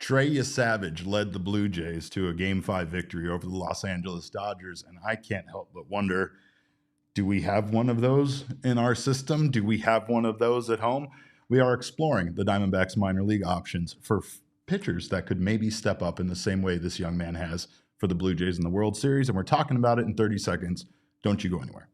Trey Yesavage led the Blue Jays to a Game 5 victory over the Los Angeles Dodgers, and I can't help but wonder, do we have one of those in our system? Do we have one of those at home? We are exploring the Diamondbacks minor league options for pitchers that could maybe step up in the same way this young man has for the Blue Jays in the World Series, and we're talking about it in 30 seconds. Don't you go anywhere.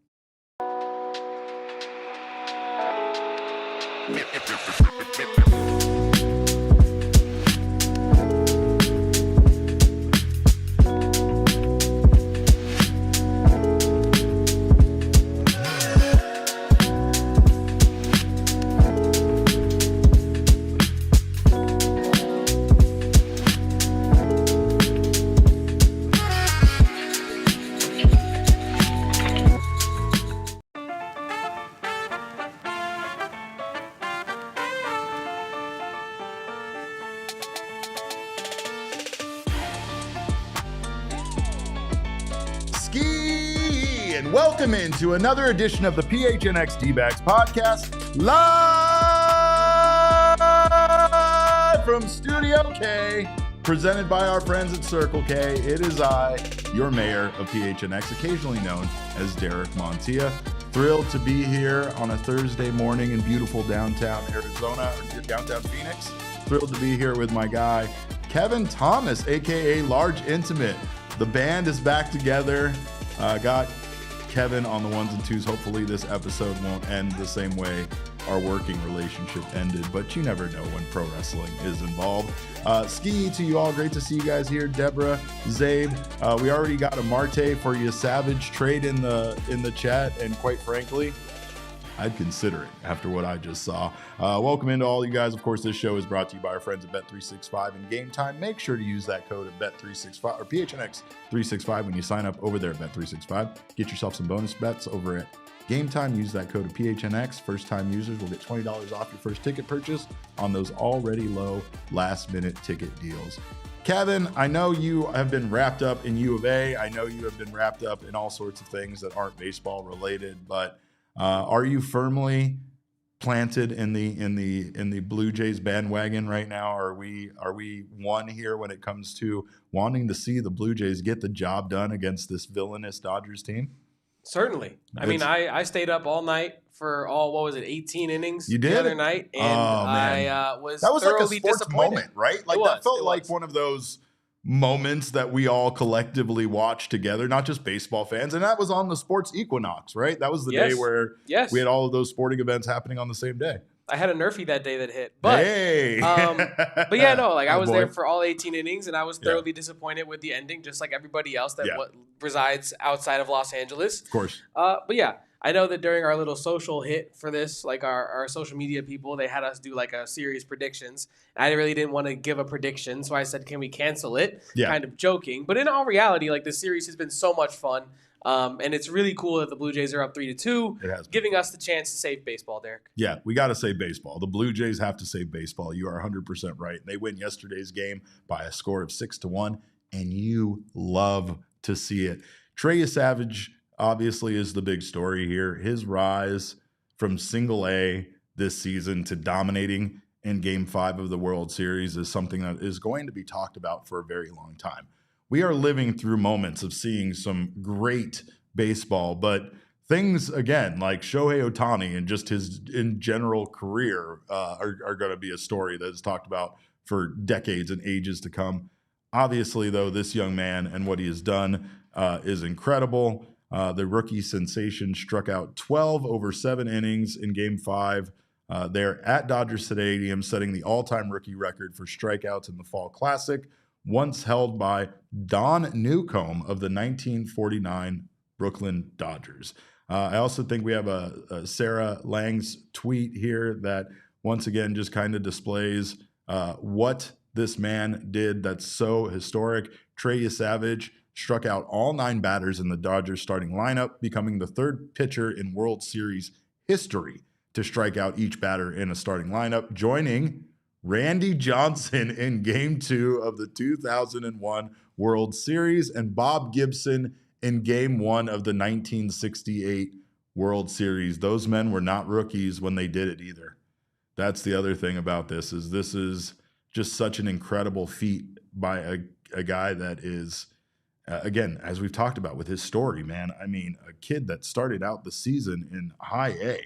And welcome into another edition of the PHNX Dbacks podcast, live from Studio K, presented by our friends at Circle K. It is I, your mayor of PHNX, occasionally known as Derek Montilla. Thrilled to be here on a Thursday morning in beautiful downtown Arizona, or downtown Phoenix. Thrilled to be here with my guy, Kevin Thomas, aka Large Intimate. The band is back together. Got Kevin on the ones and twos. Hopefully this episode won't end the same way our working relationship ended, but you never know when pro wrestling is involved. Ski to you all. Great to see you guys here. Deborah, Zabe. We already got a Marte for Yesavage trade in the chat, and quite frankly, I'd consider it after what I just saw. Welcome into all you guys. Of course, this show is brought to you by our friends at Bet365 and Game Time. Make sure to use that code at Bet365 or PHNX365 when you sign up over there at Bet365. Get yourself some bonus bets over at Game Time. Use that code of PHNX. First-time users will get $20 off your first ticket purchase on those already low last-minute ticket deals. Kevin, I know you have been wrapped up in U of A. I know you have been wrapped up in all sorts of things that aren't baseball related, but are you firmly planted in the Blue Jays bandwagon right now? Are we one here when it comes to wanting to see the Blue Jays get the job done against this villainous Dodgers team? Certainly. I mean, I stayed up all night for 18 innings you did? The other night, and I was that was thoroughly like a sports moment, right? Like that felt like one of those moments that we all collectively watched together, not just baseball fans. And that was on the sports equinox, right? That was the day where we had all of those sporting events happening on the same day. I had a Nerfy that day that hit. But, hey. But yeah, no, like I was there for all 18 innings, and I was thoroughly disappointed with the ending, just like everybody else that resides outside of Los Angeles. Of course. But yeah, I know that during our little social hit for this, like our social media people, they had us do like a series predictions. I really didn't want to give a prediction, so I said, can we cancel it? Yeah. Kind of joking. But in all reality, like the series has been so much fun. And it's really cool that the Blue Jays are up 3-2, giving us the chance to save baseball, Derek. Yeah, we got to save baseball. The Blue Jays have to save baseball. You are 100% right. They win yesterday's game by a score of 6-1, and you love to see it. Trey Yesavage obviously is the big story here. His rise from single A this season to dominating in Game 5 of the World Series is something that is going to be talked about for a very long time. We are living through moments of seeing some great baseball, but things, again, like Shohei Ohtani and just his in general career are going to be a story that is talked about for decades and ages to come. Obviously, though, this young man and what he has done is incredible. The rookie sensation struck out 12 over 7 innings in Game 5 there at Dodger Stadium, setting the all-time rookie record for strikeouts in the Fall Classic, once held by Don Newcomb of the 1949 Brooklyn Dodgers. I also think we have a Sarah Lang's tweet here that once again just kind of displays what this man did that's so historic. Trey Yesavage struck out all 9 batters in the Dodgers starting lineup, becoming the 3rd pitcher in World Series history to strike out each batter in a starting lineup, joining Randy Johnson in Game 2 of the 2001 World Series and Bob Gibson in Game 1 of the 1968 World Series. Those men were not rookies when they did it either. That's the other thing about this is just such an incredible feat by a guy that is, again, as we've talked about with his story, man. I mean, a kid that started out the season in high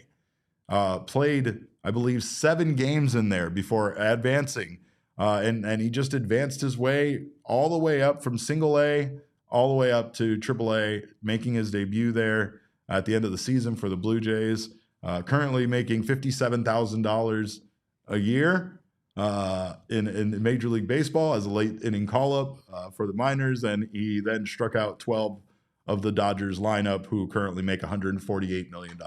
A, played, I believe, 7 games in there before advancing. And he just advanced his way all the way up from single A all the way up to triple A, making his debut there at the end of the season for the Blue Jays. Currently making $57,000 a year in Major League Baseball as a late inning call-up for the minors. And he then struck out 12 of the Dodgers lineup, who currently make $148 million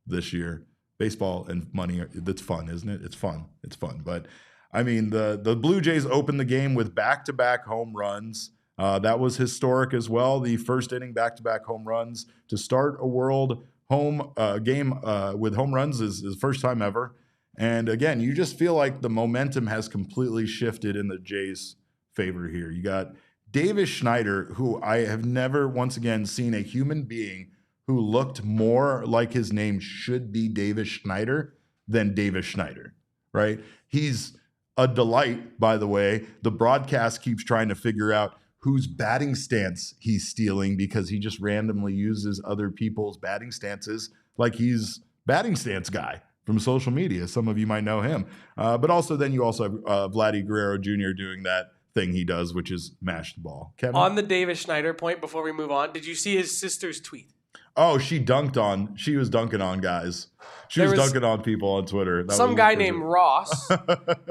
this year. Baseball and money, that's fun, isn't it? It's fun. It's fun. But, I mean, the Blue Jays opened the game with back-to-back home runs. That was historic as well. The first inning back-to-back home runs to start a World home game with home runs is the first time ever. And again, you just feel like the momentum has completely shifted in the Jays' favor here. You got Davis Schneider, who I have never once again seen a human being who looked more like his name should be Davis Schneider than Davis Schneider, right? He's a delight, by the way. The broadcast keeps trying to figure out whose batting stance he's stealing because he just randomly uses other people's batting stances like he's batting stance guy from social media. Some of you might know him. But also then you also have Vladdy Guerrero Jr. doing that thing he does, which is mash the ball. Kevin? On the Davis Schneider point, before we move on, did you see his sister's tweet? Oh, she was dunking on guys. She was dunking on people on Twitter. Some guy named Ross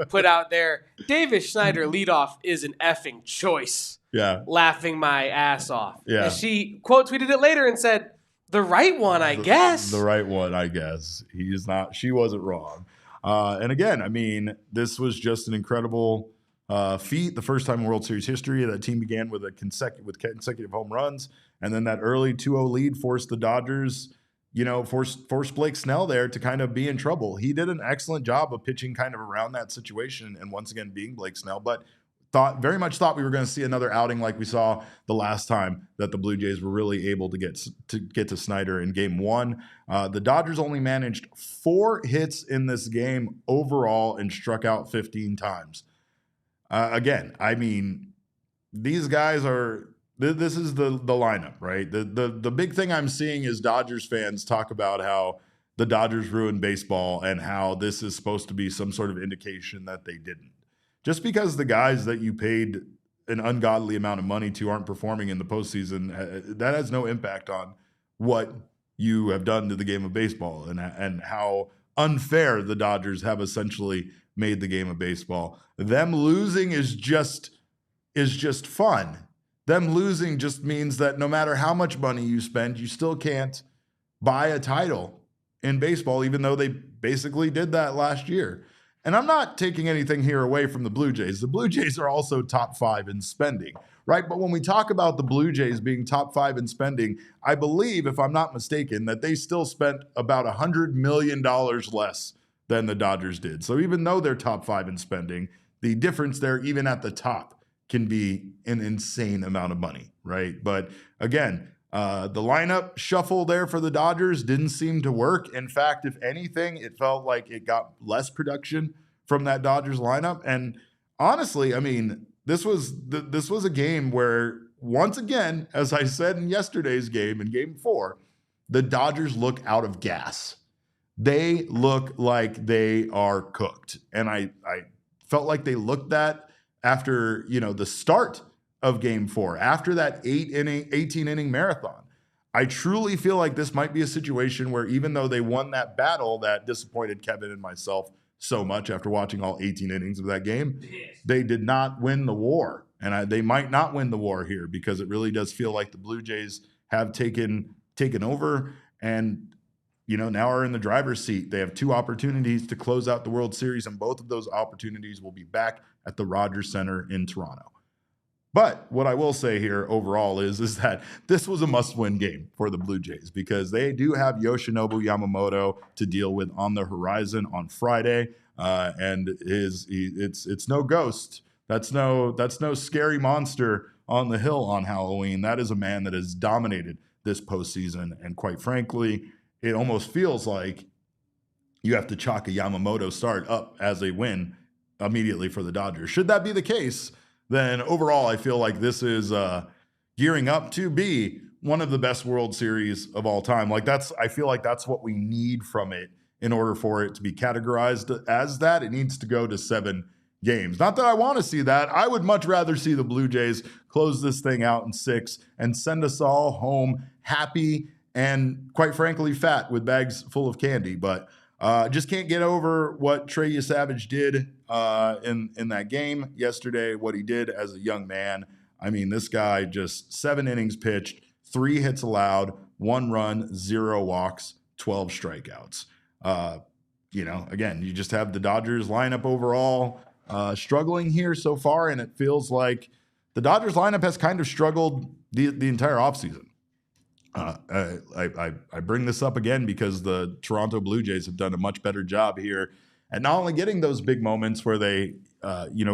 put out there, Davis Schneider leadoff is an effing choice. Yeah. Laughing my ass off. Yeah. And she quote tweeted it later and said, the right one, I guess. The right one, I guess. She wasn't wrong. And again, I mean, this was just an incredible feat. The first time in World Series history that team began with consecutive home runs. And then that early 2-0 lead forced the Dodgers, forced Blake Snell there to kind of be in trouble. He did an excellent job of pitching kind of around that situation and once again being Blake Snell, but very much thought we were going to see another outing like we saw the last time that the Blue Jays were really able to get to Snyder in game 1. The Dodgers only managed 4 hits in this game overall and struck out 15 times. Again, I mean, these guys are. This is the lineup, right? The big thing I'm seeing is Dodgers fans talk about how the Dodgers ruined baseball and how this is supposed to be some sort of indication that they didn't. Just because the guys that you paid an ungodly amount of money to aren't performing in the postseason, that has no impact on what you have done to the game of baseball and how unfair the Dodgers have essentially made the game of baseball. Them losing is just fun. Them losing just means that no matter how much money you spend, you still can't buy a title in baseball, even though they basically did that last year. And I'm not taking anything here away from the Blue Jays. The Blue Jays are also top 5 in spending, right? But when we talk about the Blue Jays being top 5 in spending, I believe, if I'm not mistaken, that they still spent about $100 million less than the Dodgers did. So even though they're top 5 in spending, the difference there, even at the top, can be an insane amount of money, right? But again, the lineup shuffle there for the Dodgers didn't seem to work. In fact, if anything, it felt like it got less production from that Dodgers lineup. And honestly, I mean, this was a game where, once again, as I said in yesterday's game, in game 4, the Dodgers look out of gas. They look like they are cooked. And I felt like they looked that after, the start of game 4, after that 18-inning marathon. I truly feel like this might be a situation where, even though they won that battle that disappointed Kevin and myself so much after watching all 18 innings of that game, they did not win the war. And they might not win the war here, because it really does feel like the Blue Jays have taken over and, now are in the driver's seat. They have 2 opportunities to close out the World Series, and both of those opportunities will be back at the Rogers Center in Toronto. But what I will say here overall is that this was a must-win game for the Blue Jays, because they do have Yoshinobu Yamamoto to deal with on the horizon on Friday, and it's no ghost. That's no scary monster on the hill on Halloween. That is a man that has dominated this postseason, and quite frankly, it almost feels like you have to chalk a Yamamoto start up as a win immediately for the Dodgers. Should that be the case, then overall, I feel like this is gearing up to be one of the best World Series of all time. Like I feel like that's what we need from it in order for it to be categorized as that. It needs to go to 7 games. Not that I want to see that. I would much rather see the Blue Jays close this thing out in 6 and send us all home happy and, quite frankly, fat with bags full of candy. But just can't get over what Trey Yesavage did in that game yesterday, what he did as a young man. I mean, this guy just 7 innings pitched, 3 hits allowed, 1 run, 0 walks, 12 strikeouts. Again, you just have the Dodgers lineup overall struggling here so far, and it feels like the Dodgers lineup has kind of struggled the entire offseason. I bring this up again because the Toronto Blue Jays have done a much better job here at not only getting those big moments where they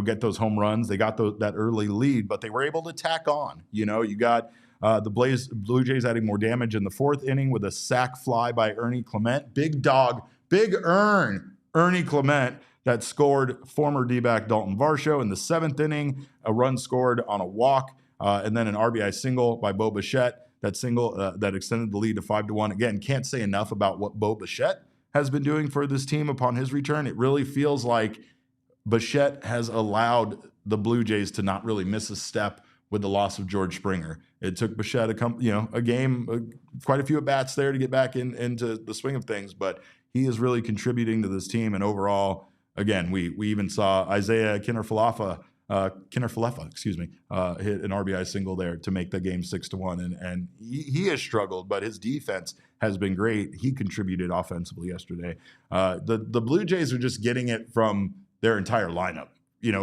get those home runs, they got that early lead, but they were able to tack on. You got the Blue Jays adding more damage in the 4th inning with a sac fly by Ernie Clement. Big dog, big Ernie Clement that scored former D-back Dalton Varsho in the 7th inning. A run scored on a walk, and then an RBI single by Bo Bichette. That single that extended the lead to 5-1. Again, can't say enough about what Bo Bichette has been doing for this team upon his return. It really feels like Bichette has allowed the Blue Jays to not really miss a step with the loss of George Springer. It took Bichette a game, quite a few at-bats there to get back into the swing of things, but he is really contributing to this team. And overall, again, we even saw Isaiah Kinner-Falefa, hit an RBI single there to make the game 6-1. And he has struggled, but his defense has been great. He contributed offensively yesterday. The Blue Jays are just getting it from their entire lineup,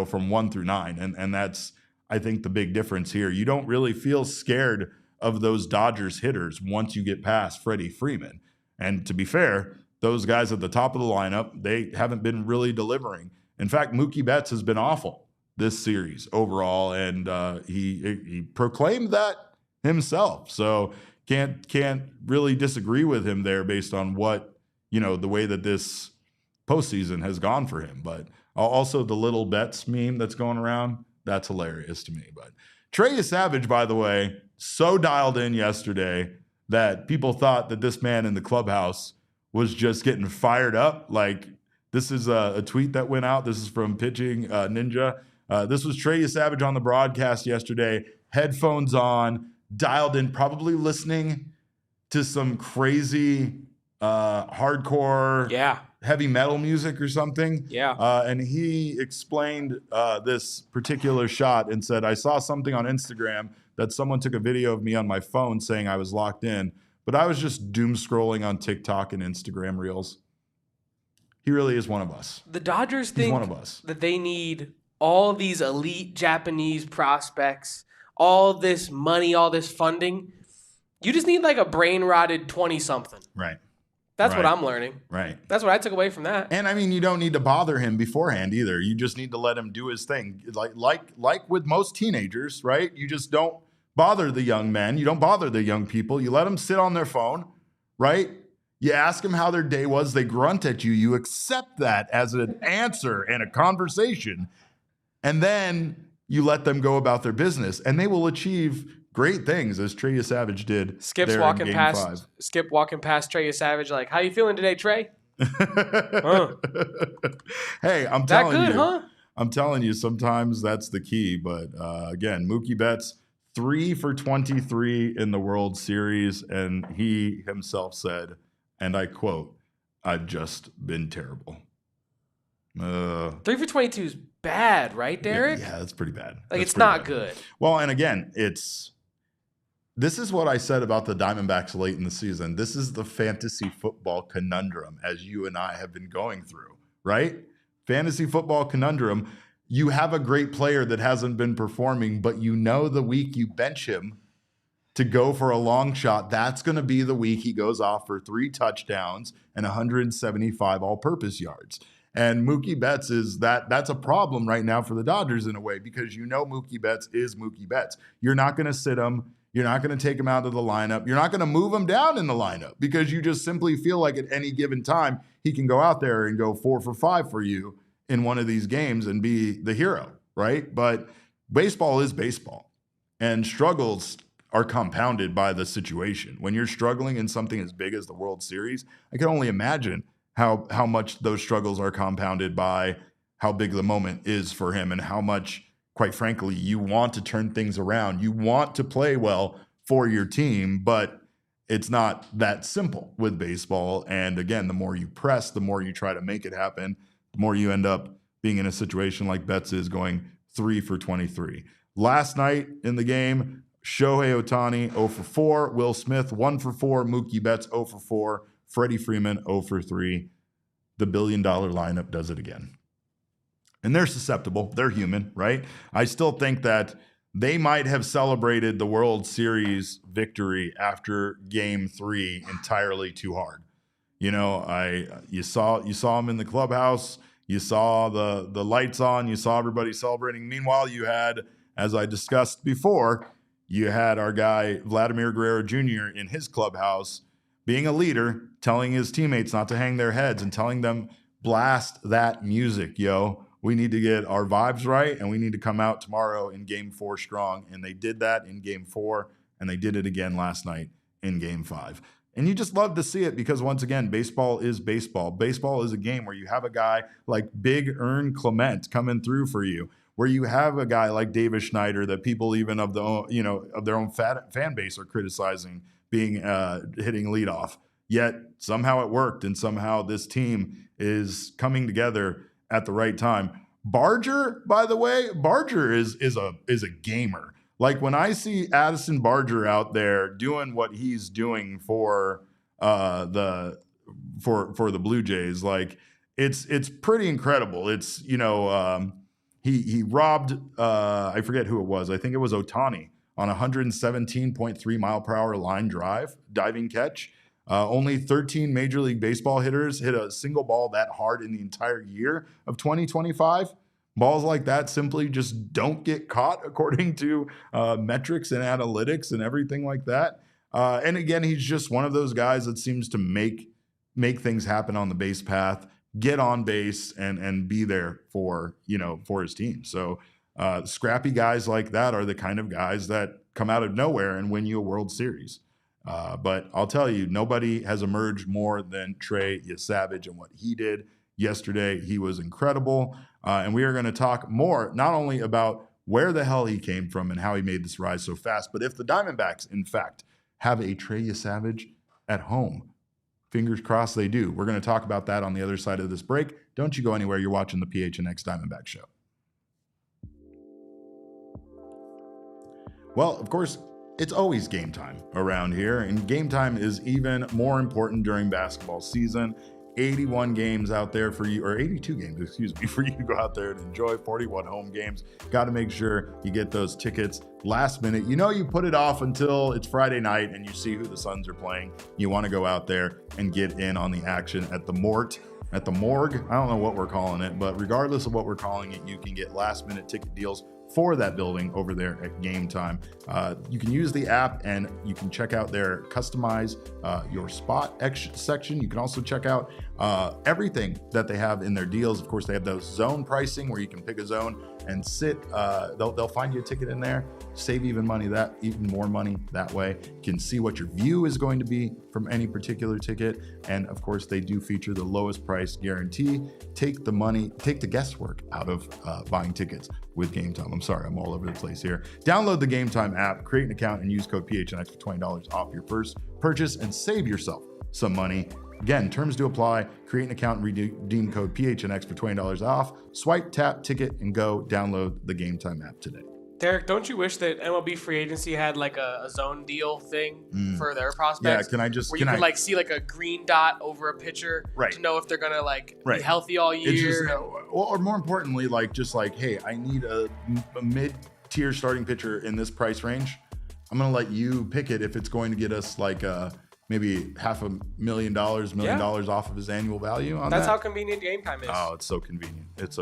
from 1 through 9. And that's, I think, the big difference here. You don't really feel scared of those Dodgers hitters once you get past Freddie Freeman. And to be fair, those guys at the top of the lineup, they haven't been really delivering. In fact, Mookie Betts has been awful this series overall, and he proclaimed that himself. So can't really disagree with him there based on what, the way that this postseason has gone for him. But also the little bets meme that's going around, that's hilarious to me. But Trey Yesavage, by the way, so dialed in yesterday that people thought that this man in the clubhouse was just getting fired up. Like, this is a tweet that went out. This is from Pitching Ninja. This was Trey Yesavage on the broadcast yesterday, headphones on, dialed in, probably listening to some crazy hardcore heavy metal music or something. Yeah. And he explained this particular shot and said, I saw something on Instagram that someone took a video of me on my phone saying I was locked in, but I was just doom scrolling on TikTok and Instagram Reels. He really is one of us. The Dodgers think one of us. That they need all these elite Japanese prospects, all this money, all this funding. You just need like a brain-rotted 20-something. Right. That's what I'm learning. Right. That's what I took away from that. And I mean, you don't need to bother him beforehand either. You just need to let him do his thing. Like with most teenagers, right? You just don't bother the young men. You don't bother the young people. You let them sit on their phone, right? You ask them how their day was. They grunt at you. You accept that as an answer and a conversation. And then you let them go about their business. And they will achieve great things, as Trey Yesavage did. Skip's walking past Trey Yesavage like, how you feeling today, Trey? Hey, I'm telling you, sometimes that's the key. But again, Mookie Betts, 3 for 23 in the World Series. And he himself said, and I quote, I've just been terrible. 3 for 22 is bad, right, Derek? Yeah, that's pretty bad. It's not good. Well, and again, this is what I said about the Diamondbacks late in the season. This is the fantasy football conundrum, as you and I have been going through, right? Fantasy football conundrum. You have a great player that hasn't been performing, but the week you bench him to go for a long shot, that's going to be the week he goes off for 3 touchdowns and 175 all-purpose yards. And Mookie Betts that's a problem right now for the Dodgers in a way, because Mookie Betts is Mookie Betts. You're not going to sit him. You're not going to take him out of the lineup. You're not going to move him down in the lineup because you just simply feel like at any given time he can go out there and go 4 for 5 for you in one of these games and be the hero, right? But baseball is baseball, and struggles are compounded by the situation. When you're struggling in something as big as the World Series, I can only imagine how much those struggles are compounded by how big the moment is for him and how much, quite frankly, you want to turn things around. You want to play well for your team, but it's not that simple with baseball. And again, the more you press, the more you try to make it happen, the more you end up being in a situation like Betts is, going 3 for 23. Last night in the game, Shohei Ohtani 0 for 4, Will Smith 1 for 4, Mookie Betts 0 for 4, Freddie Freeman 0 for 3. The $1 billion lineup does it again. And they're susceptible. They're human, right? I still think that they might have celebrated the World Series victory after Game 3 entirely too hard. You know, you saw them in the clubhouse. You saw the lights on. You saw everybody celebrating. Meanwhile, you had, as I discussed before, you had our guy Vladimir Guerrero Jr. in his clubhouse being a leader, telling his teammates not to hang their heads and telling them, blast that music, yo. We need to get our vibes right, and we need to come out tomorrow in Game 4 strong. And they did that in Game 4, and they did it again last night in Game 5. And you just love to see it because, once again, baseball is baseball. Baseball is a game where you have a guy like Big Earn Clement coming through for you, where you have a guy like Davis Schneider that people even of their own fan base are criticizing being hitting leadoff. Yet somehow it worked, and somehow this team is coming together at the right time. Barger, by the way, is a gamer. Like, when I see Addison Barger out there doing what he's doing for the Blue Jays, like, it's pretty incredible. It's, he robbed I forget who it was. I think it was Ohtani on a 117.3 mile per hour line diving catch. Only 13 Major League Baseball hitters hit a single ball that hard in the entire year of 2025. Balls like that simply just don't get caught, according to metrics and analytics and everything like that. And again, he's just one of those guys that seems to make things happen on the base path, get on base, and be there for his team. So scrappy guys like that are the kind of guys that come out of nowhere and win you a World Series. But I'll tell you, nobody has emerged more than Trey Yesavage, and what he did yesterday. He was incredible. And we are going to talk more, not only about where the hell he came from and how he made this rise so fast, but if the Diamondbacks, in fact, have a Trey Yesavage at home. Fingers crossed they do. We're going to talk about that on the other side of this break. Don't you go anywhere. You're watching the PHNX Diamondback Show. Well, of course, it's always game time around here, and game time is even more important during basketball season. 81 games out there for you, or 82 games, for you to go out there and enjoy. 41 home games. Got to make sure you get those tickets last minute. You put it off until it's Friday night and you see who the Suns are playing. You want to go out there and get in on the action at the morgue. I don't know what we're calling it, but regardless of what we're calling it, you can get last minute ticket deals for that building over there at Game Time. You can use the app and you can check out their customize your spot section. You can also check out everything that they have in their deals. Of course, they have those zone pricing where you can pick a zone and sit. They'll find you a ticket in there, save even more money that way. You can see what your view is going to be from any particular ticket. And of course, they do feature the lowest price guarantee. Take the guesswork out of buying tickets with Game Time. I'm sorry, I'm all over the place here. Download the Game Time app, create an account, and use code PHNX for $20 off your first purchase and save yourself some money. Again, terms do apply. Create an account and redeem code PHNX for $20 off. Swipe, tap, ticket, and go. Download the Game Time app today. Derek, don't you wish that MLB free agency had like a zone deal thing for their prospects? Yeah, you could see like a green dot over a pitcher to know if they're gonna be healthy all year. It's just, or more importantly, hey, I need a mid-tier starting pitcher in this price range. I'm gonna let you pick it if it's going to get us maybe $500,000 off of his annual value on That's how convenient Game Time is. Oh, it's so convenient. It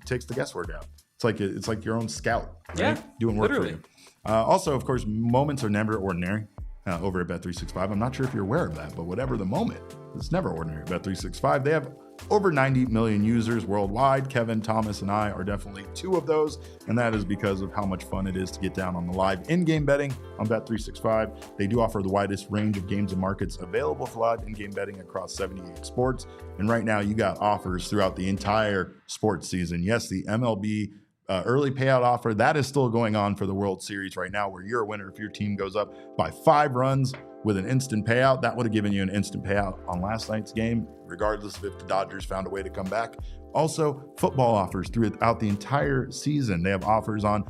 takes the guesswork out. It's like your own scout, right? Doing work literally. for you. Also, of course, moments are never ordinary over at Bet365. I'm not sure if you're aware of that, but whatever the moment, it's never ordinary at Bet365. They have over 90 million users worldwide. Kevin, Thomas, and I are definitely two of those, and that is because of how much fun it is to get down on the live in-game betting on Bet365. They do offer the widest range of games and markets available for live in-game betting across 78 sports, and right now you got offers throughout the entire sports season. Yes, the MLB early payout offer, that is still going on for the World Series right now, where you're a winner if your team goes up by 5 runs with an instant payout. That would have given you an instant payout on last night's game, regardless of if the Dodgers found a way to come back. Also, football offers throughout the entire season. They have offers on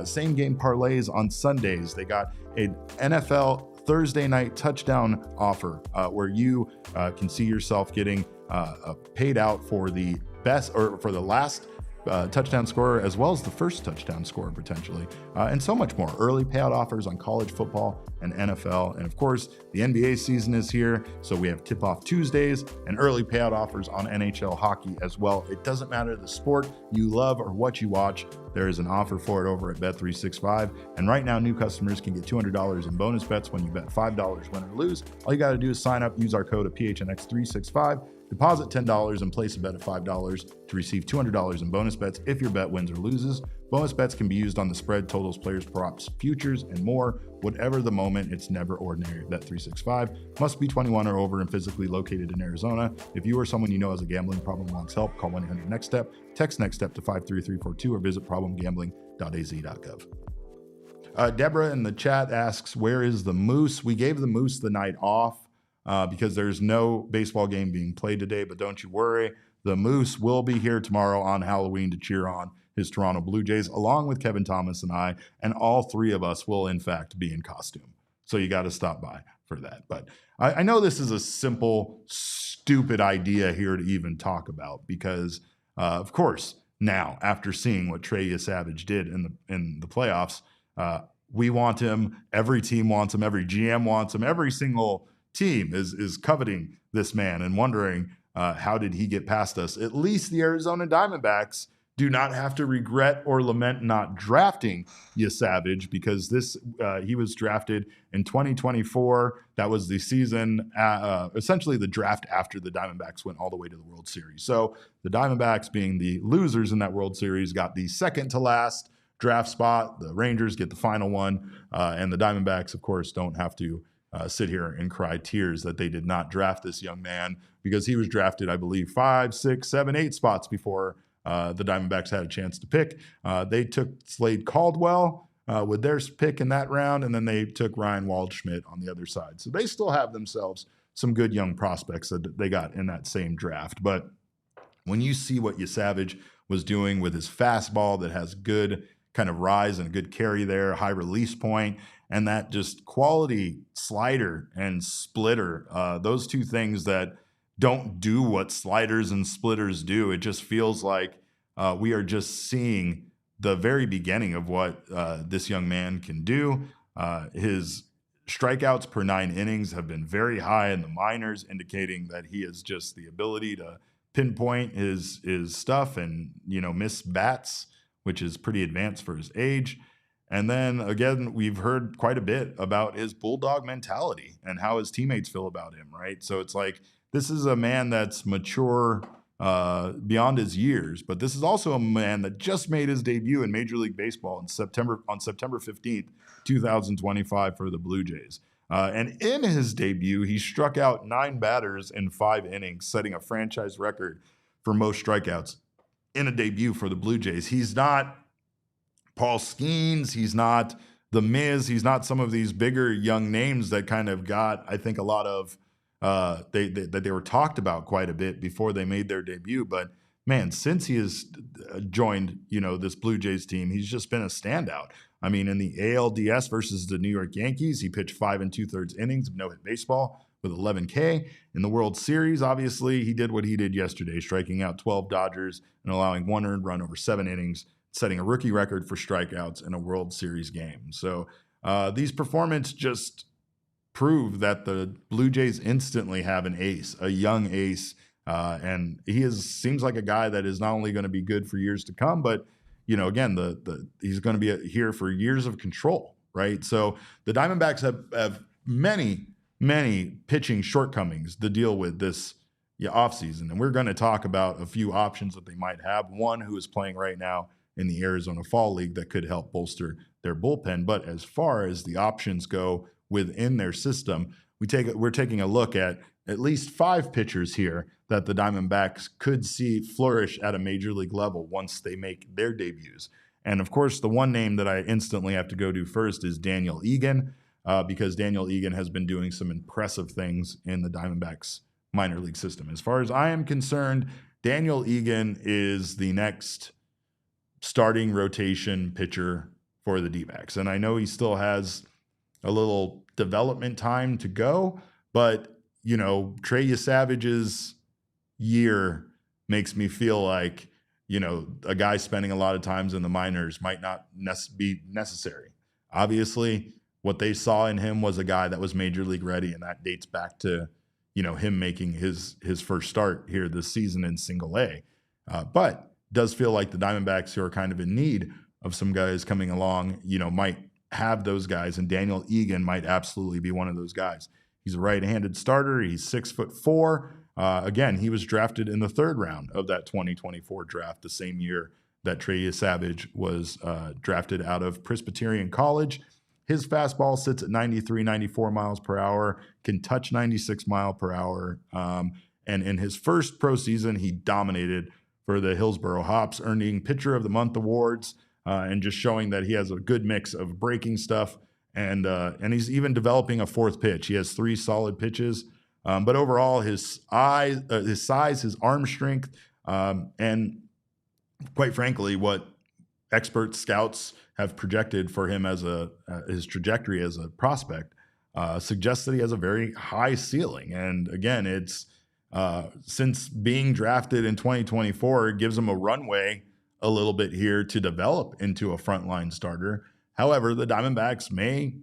same game parlays on Sundays. They got an NFL Thursday night touchdown offer where you can see yourself getting paid out for the best or for the last touchdown scorer, as well as the first touchdown scorer potentially, and so much more. Early payout offers on college football and NFL. And of course, the NBA season is here, so we have tip-off Tuesdays and early payout offers on NHL hockey as well. It doesn't matter the sport you love or what you watch, there is an offer for it over at Bet365. And right now, new customers can get $200 in bonus bets when you bet $5 win or lose. All you got to do is sign up, use our code of PHNX365, deposit $10 and place a bet of $5 to receive $200 in bonus bets if your bet wins or loses. Bonus bets can be used on the spread, totals, players, props, futures, and more. Whatever the moment, it's never ordinary. Bet365 must be 21 or over and physically located in Arizona. If you or someone you know has a gambling problem and wants help, call 1-800-NEXT-STEP, text NEXT STEP to 53342, or visit problemgambling.az.gov. Deborah in the chat asks, where is the Moose? We gave the Moose the night off because there's no baseball game being played today, but don't you worry. The Moose will be here tomorrow on Halloween to cheer on his Toronto Blue Jays, along with Kevin Thomas and I, and all three of us will, in fact, be in costume. So you got to stop by for that. But I know this is a simple, stupid idea here to even talk about because, of course, now, after seeing what Trey Yesavage did in the playoffs, we want him. Every team wants him. Every GM wants him. Every single team is coveting this man and wondering how did he get past us. At least the Arizona Diamondbacks do not have to regret or lament not drafting Yesavage because he was drafted in 2024. That was the season, essentially the draft after the Diamondbacks went all the way to the World Series. So the Diamondbacks, being the losers in that World Series, got the second to last draft spot. The Rangers get the final one, and the Diamondbacks, of course, don't have to sit here and cry tears that they did not draft this young man because he was drafted, I believe, 5, 6, 7, 8 spots before the Diamondbacks had a chance to pick. They took Slade Caldwell with their pick in that round, and then they took Ryan Waldschmidt on the other side. So they still have themselves some good young prospects that they got in that same draft. But when you see what Yesavage was doing with his fastball that has good kind of rise and a good carry there, high release point, and that just quality slider and splitter, those two things that don't do what sliders and splitters do. It just feels like we are just seeing the very beginning of what this young man can do. His strikeouts per 9 innings have been very high in the minors, indicating that he has just the ability to pinpoint his stuff and, miss bats, which is pretty advanced for his age. And then again, we've heard quite a bit about his bulldog mentality and how his teammates feel about him, right? So it's like, this is a man that's mature beyond his years, but this is also a man that just made his debut in Major League Baseball on September 15th, 2025 for the Blue Jays. And in his debut, he struck out 9 batters in 5 innings, setting a franchise record for most strikeouts in a debut for the Blue Jays. He's not Paul Skeens, he's not The Miz, he's not some of these bigger young names that kind of got, I think, a lot of they were talked about quite a bit before they made their debut. But man, since he has joined, this Blue Jays team, he's just been a standout. I mean, in the ALDS versus the New York Yankees, he pitched 5 2/3 innings of no-hit baseball with 11 K. In the World Series, obviously, he did what he did yesterday, striking out 12 Dodgers and allowing 1 earned run over 7 innings, setting a rookie record for strikeouts in a World Series game. So these performances just prove that the Blue Jays instantly have an ace, a young ace, and he seems like a guy that is not only going to be good for years to come, but again, he's going to be here for years of control, right? So the Diamondbacks have many pitching shortcomings to deal with this offseason. And we're going to talk about a few options that they might have. One who is playing right now in the Arizona Fall League that could help bolster their bullpen. But as far as the options go within their system, we're taking a look at least 5 pitchers here that the Diamondbacks could see flourish at a major league level once they make their debuts. And of course, the one name that I instantly have to go to first is Daniel Egan, because Daniel Egan has been doing some impressive things in the Diamondbacks minor league system. As far as I am concerned, Daniel Egan is the next starting rotation pitcher for the Dbacks. And I know he still has a little development time to go, but Trey Yesavage's year makes me feel like, a guy spending a lot of times in the minors might not be necessary. Obviously, what they saw in him was a guy that was major league ready, and that dates back to, him making his first start here this season in Single A. But does feel like the Diamondbacks, who are kind of in need of some guys coming along, might have those guys, and Daniel Egan might absolutely be one of those guys. He's a right-handed starter. He's 6'4". Again, he was drafted in the 3rd round of that 2024 draft, the same year that Trey Yesavage was drafted out of Presbyterian College. His fastball sits at 93, 94 miles per hour, can touch 96 mile per hour. And in his first pro season, he dominated for the Hillsboro Hops, earning Pitcher of the Month awards, and just showing that he has a good mix of breaking stuff. And he's even developing a 4th pitch. He has 3 solid pitches. But overall, his size, his arm strength, and quite frankly, what expert scouts have projected for him as his trajectory as a prospect suggests that he has a very high ceiling. And again, it's since being drafted in 2024, it gives him a runway a little bit here to develop into a frontline starter. However, the Diamondbacks may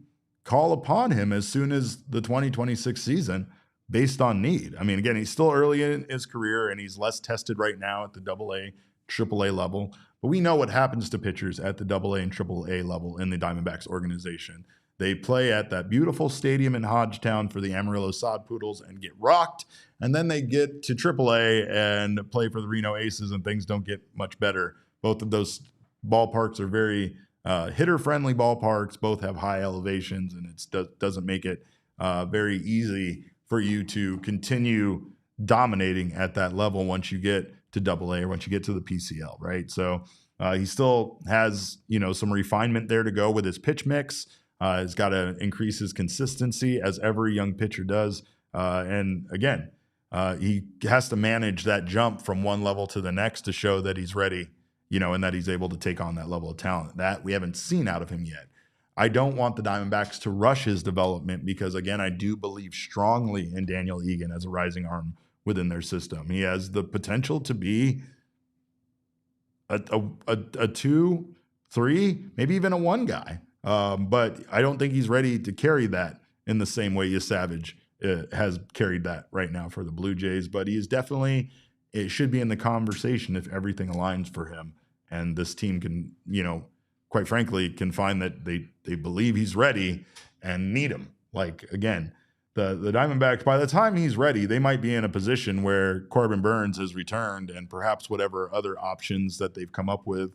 call upon him as soon as the 2026 season based on need. I mean, again, he's still early in his career and he's less tested right now at the AA, AAA level. But we know what happens to pitchers at the AA and AAA level in the Diamondbacks organization. They play at that beautiful stadium in Hodgetown for the Amarillo Sod Poodles and get rocked. And then they get to AAA and play for the Reno Aces, and things don't get much better. Both of those ballparks are very hitter-friendly ballparks. Both have high elevations, and it doesn't make it very easy for you to continue dominating at that level once you get to AA or once you get to the PCL, right? So he still has, some refinement there to go with his pitch mix. He's got to increase his consistency, as every young pitcher does. And again, he has to manage that jump from one level to the next to show that he's ready, and that he's able to take on that level of talent that we haven't seen out of him yet. I don't want the Diamondbacks to rush his development because, again, I do believe strongly in Daniel Egan as a rising arm within their system. He has the potential to be a 2, 3, maybe even a 1 guy. But I don't think he's ready to carry that in the same way Yesavage has carried that right now for the Blue Jays. But he is definitely, it should be in the conversation if everything aligns for him. And this team can, quite frankly, can find that they believe he's ready and need him. Like, again, the Diamondbacks, by the time he's ready, they might be in a position where Corbin Burns has returned and perhaps whatever other options that they've come up with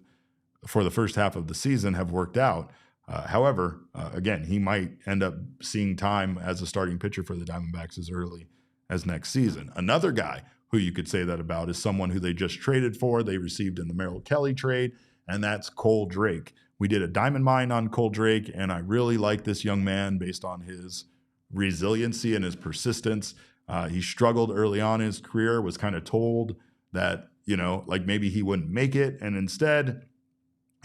for the first half of the season have worked out. However, again, he might end up seeing time as a starting pitcher for the Diamondbacks as early as next season. Another guy who you could say that about is someone who they just traded for. They received in the Merrill Kelly trade, and that's Cole Drake. We did a diamond mine on Cole Drake, and I really like this young man based on his resiliency and his persistence. He struggled early on in his career, was kind of told that, like maybe he wouldn't make it, and instead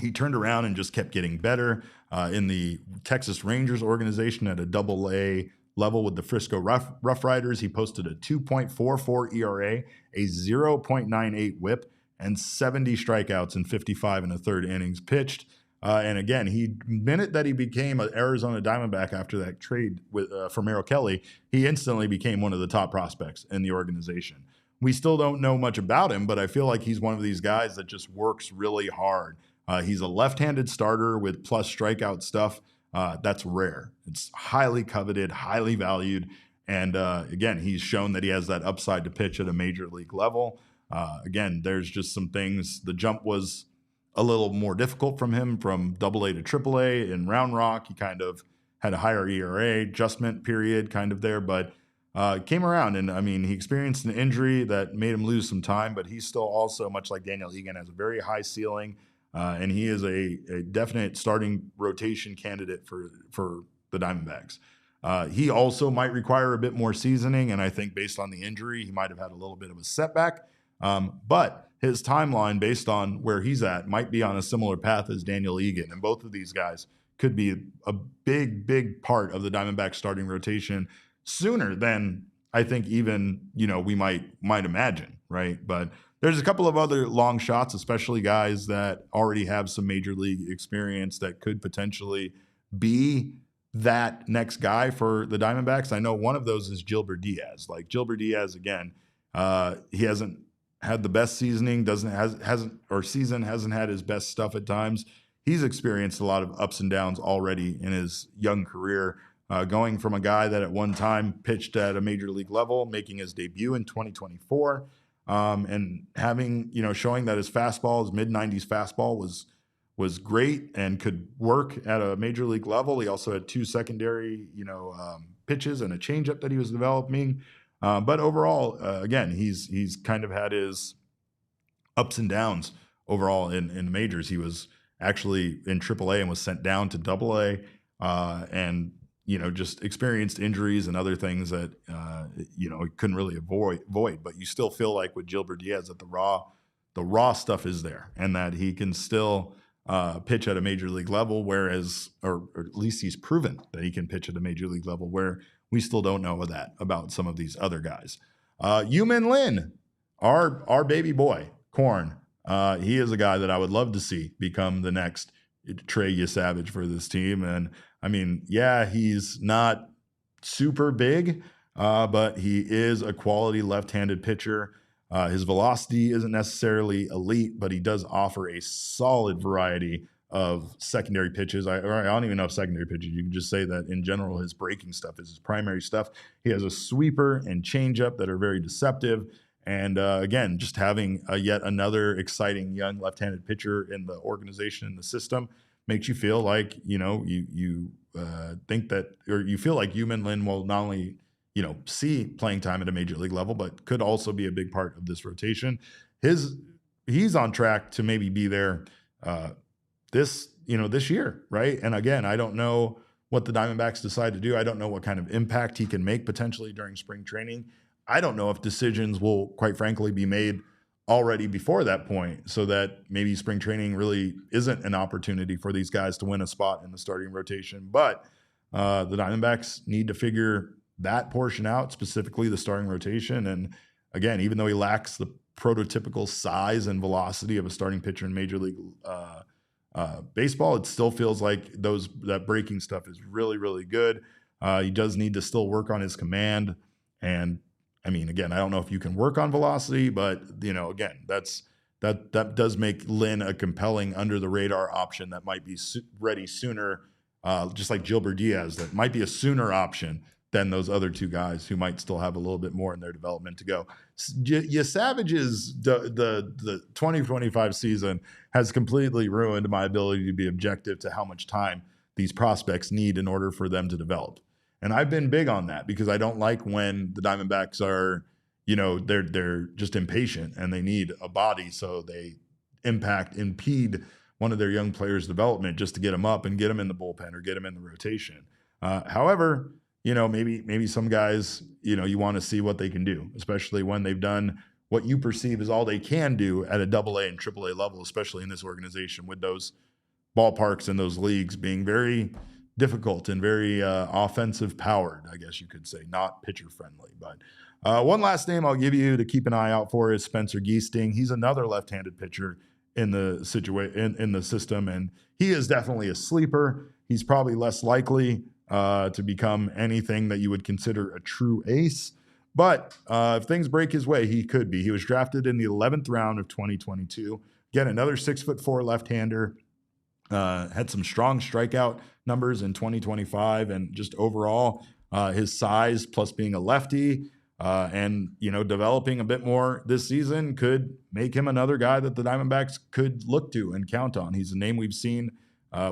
he turned around and just kept getting better in the Texas Rangers organization at a AA level with the Frisco Rough Riders. He posted a 2.44 ERA, a 0.98 whip, and 70 strikeouts in 55 and a third innings pitched. And again, minute that he became an Arizona Diamondback after that trade for Merrill Kelly, he instantly became one of the top prospects in the organization. We still don't know much about him, but I feel like he's one of these guys that just works really hard. He's a left-handed starter with plus strikeout stuff. That's rare. It's highly coveted, highly valued. And again, he's shown that he has that upside to pitch at a major league level. Again, there's just some things. The jump was a little more difficult from him from AA to AAA in Round Rock. He kind of had a higher ERA adjustment period kind of there, but came around. And I mean, he experienced an injury that made him lose some time, but he's still also, much like Daniel Egan, has a very high ceiling. And he is a definite starting rotation candidate for the Diamondbacks. He also might require a bit more seasoning, and I think based on the injury, he might have had a little bit of a setback. But his timeline, based on where he's at, might be on a similar path as Daniel Egan, and both of these guys could be a big, big part of the Diamondbacks starting rotation sooner than I think even we might imagine, right? But there's a couple of other long shots, especially guys that already have some major league experience that could potentially be that next guy for the Diamondbacks. I know one of those is Gilbert Diaz. Like Gilbert Diaz, again, he hasn't had the best seasoning, hasn't had his best stuff at times. He's experienced a lot of ups and downs already in his young career, going from a guy that at one time pitched at a major league level, making his debut in 2024, and having, showing that his fastball, his mid-90s fastball was great and could work at a major league level. He also had two secondary, pitches and a changeup that he was developing. But overall, again, he's kind of had his ups and downs overall in the majors. He was actually in AAA and was sent down to AA, and just experienced injuries and other things that he couldn't really avoid. But you still feel like with Gilbert Diaz that the raw stuff is there, and that he can still pitch at a major league level, whereas, or at least he's proven that he can pitch at a major league level, where we still don't know that about some of these other guys. Yumin Lin, our baby boy, Corn, he is a guy that I would love to see become the next Trey Yesavage for this team. And I mean, yeah, he's not super big, but he is a quality left-handed pitcher. His velocity isn't necessarily elite, but he does offer a solid variety of secondary pitches. I don't even know if secondary pitches. You can just say that in general, his breaking stuff is his primary stuff. He has a sweeper and changeup that are very deceptive. And again, just having yet another exciting young left-handed pitcher in the organization, in the system, makes you feel like, you think that, or you feel like Yumin Lin will not only see playing time at a major league level, but could also be a big part of this rotation. He's on track to maybe be there this year, right? And again, I don't know what the Diamondbacks decide to do. I don't know what kind of impact he can make potentially during spring training. I don't know if decisions will, quite frankly, be made already before that point, so that maybe spring training really isn't an opportunity for these guys to win a spot in the starting rotation. But the Diamondbacks need to figure that portion out, specifically the starting rotation. And again, even though he lacks the prototypical size and velocity of a starting pitcher in Major League Baseball, it still feels like that breaking stuff is really, really good. He does need to still work on his command. And I mean, again, I don't know if you can work on velocity, but again, that does make Lin a compelling under the radar option that might be ready sooner, just like Gilbert Diaz, that might be a sooner option than those other two guys who might still have a little bit more in their development to go. Yesavage's the 2025 season has completely ruined my ability to be objective to how much time these prospects need in order for them to develop. And I've been big on that because I don't like when the Diamondbacks are, they're just impatient and they need a body, so they impede one of their young players' development just to get them up and get them in the bullpen or get them in the rotation. However, maybe some guys, you want to see what they can do, especially when they've done what you perceive as all they can do at a AA and AAA level, especially in this organization, with those ballparks and those leagues being very difficult and very offensive powered, I guess you could say, not pitcher friendly. But one last name I'll give you to keep an eye out for is Spencer Giesting. He's another left-handed pitcher in the in the system, and he is definitely a sleeper. He's probably less likely to become anything that you would consider a true ace. But if things break his way, he could be. He was drafted in the 11th round of 2022. Again, another 6'4" left-hander. Had some strong strikeout numbers in 2025, and just overall his size plus being a lefty and, developing a bit more this season could make him another guy that the Diamondbacks could look to and count on. He's a name we've seen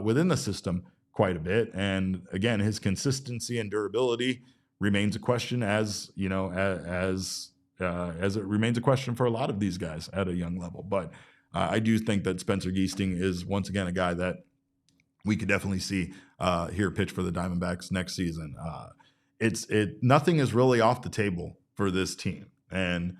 within the system quite a bit. And again, his consistency and durability remains a question as it remains a question for a lot of these guys at a young level. But I do think that Spencer Geesting is once again a guy that we could definitely see here pitch for the Diamondbacks next season. Nothing is really off the table for this team, and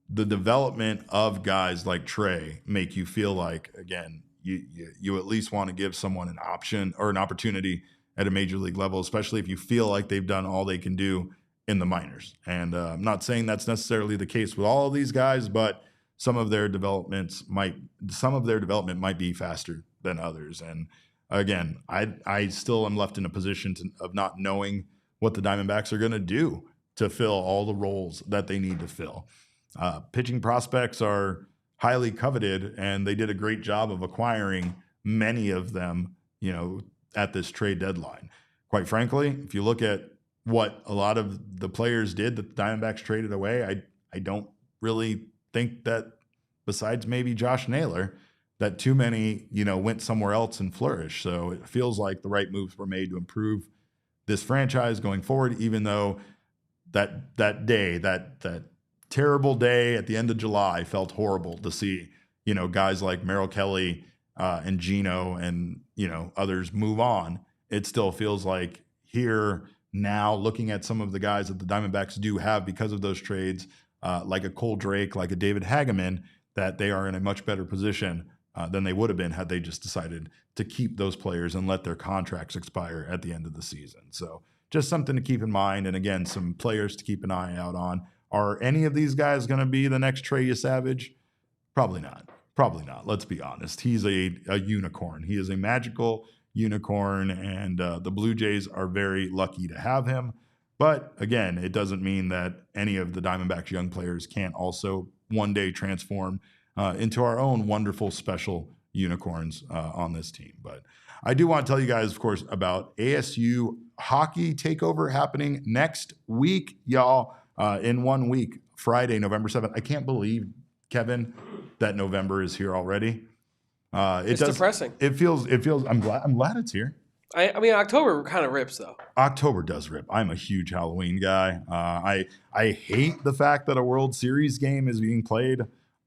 the development of guys like Trey make you feel like, again, you at least want to give someone an option or an opportunity at a major league level, especially if you feel like they've done all they can do in the minors. And I'm not saying that's necessarily the case with all of these guys, but some of their development might be faster than others. And again, I still am left in a position of not knowing what the Diamondbacks are going to do to fill all the roles that they need to fill. Pitching prospects are highly coveted, and they did a great job of acquiring many of them, at this trade deadline. Quite frankly, if you look at what a lot of the players did that the Diamondbacks traded away, I don't really think that, besides maybe Josh Naylor, that too many, went somewhere else and flourished. So it feels like the right moves were made to improve this franchise going forward, even though that terrible day at the end of July felt horrible to see, guys like Merrill Kelly and Gino and, others move on. It still feels like here now, looking at some of the guys that the Diamondbacks do have because of those trades, like a Cole Drake, like a David Hageman, that they are in a much better position than they would have been had they just decided to keep those players and let their contracts expire at the end of the season. So just something to keep in mind. And again, some players to keep an eye out on. Are any of these guys going to be the next Trey Yesavage? Probably not. Probably not. Let's be honest. He's a unicorn. He is a magical unicorn, and the Blue Jays are very lucky to have him. But again, it doesn't mean that any of the Diamondbacks young players can't also one day transform into our own wonderful special unicorns on this team. But I do want to tell you guys, of course, about ASU hockey takeover happening next week, y'all. In 1 week, Friday, November 7th. I can't believe, Kevin, that November is here already. It's depressing. It feels. I'm glad it's here. I mean, October kind of rips though. October does rip. I'm a huge Halloween guy. I hate the fact that a World Series game is being played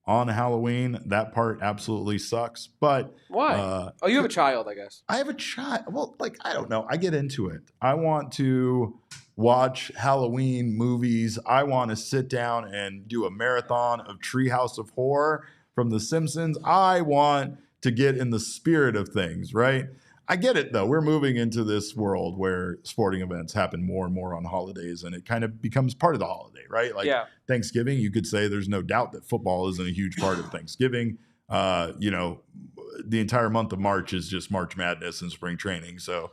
on Halloween. That part absolutely sucks. But why? You have a child, I guess. I have a child. Well, I don't know. I get into it. I want to watch Halloween movies. I want to sit down and do a marathon of Treehouse of Horror from The Simpsons. I want to get in the spirit of things, right? I get it, though. We're moving into this world where sporting events happen more and more on holidays, and it kind of becomes part of the holiday, right? Thanksgiving, you could say there's no doubt that football isn't a huge part of Thanksgiving. The entire month of March is just March Madness and spring training. So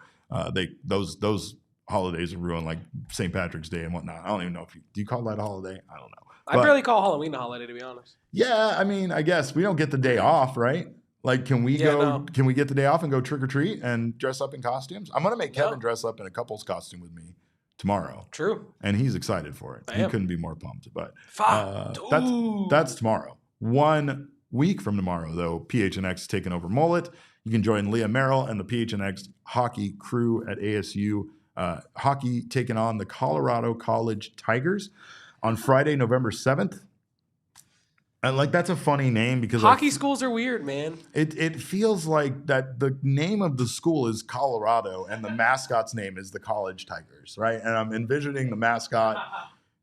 those holidays are ruined, like St. Patrick's Day and whatnot. I don't even know do you call that a holiday? I don't know. I barely call Halloween a holiday, to be honest. Yeah, I mean, I guess we don't get the day off, right? Like, can we Can we get the day off and go trick or treat and dress up in costumes? I'm gonna make Kevin dress up in a couple's costume with me tomorrow. True. And he's excited for it. He couldn't be more pumped. But that's tomorrow. 1 week from tomorrow, though, PHNX is taking over Mullet. You can join Leah Merrill and the PHNX hockey crew at ASU hockey taking on the Colorado College Tigers on Friday, November 7th. And that's a funny name because hockey schools are weird, man. It feels like that the name of the school is Colorado and the mascot's name is the College Tigers, right? And I'm envisioning the mascot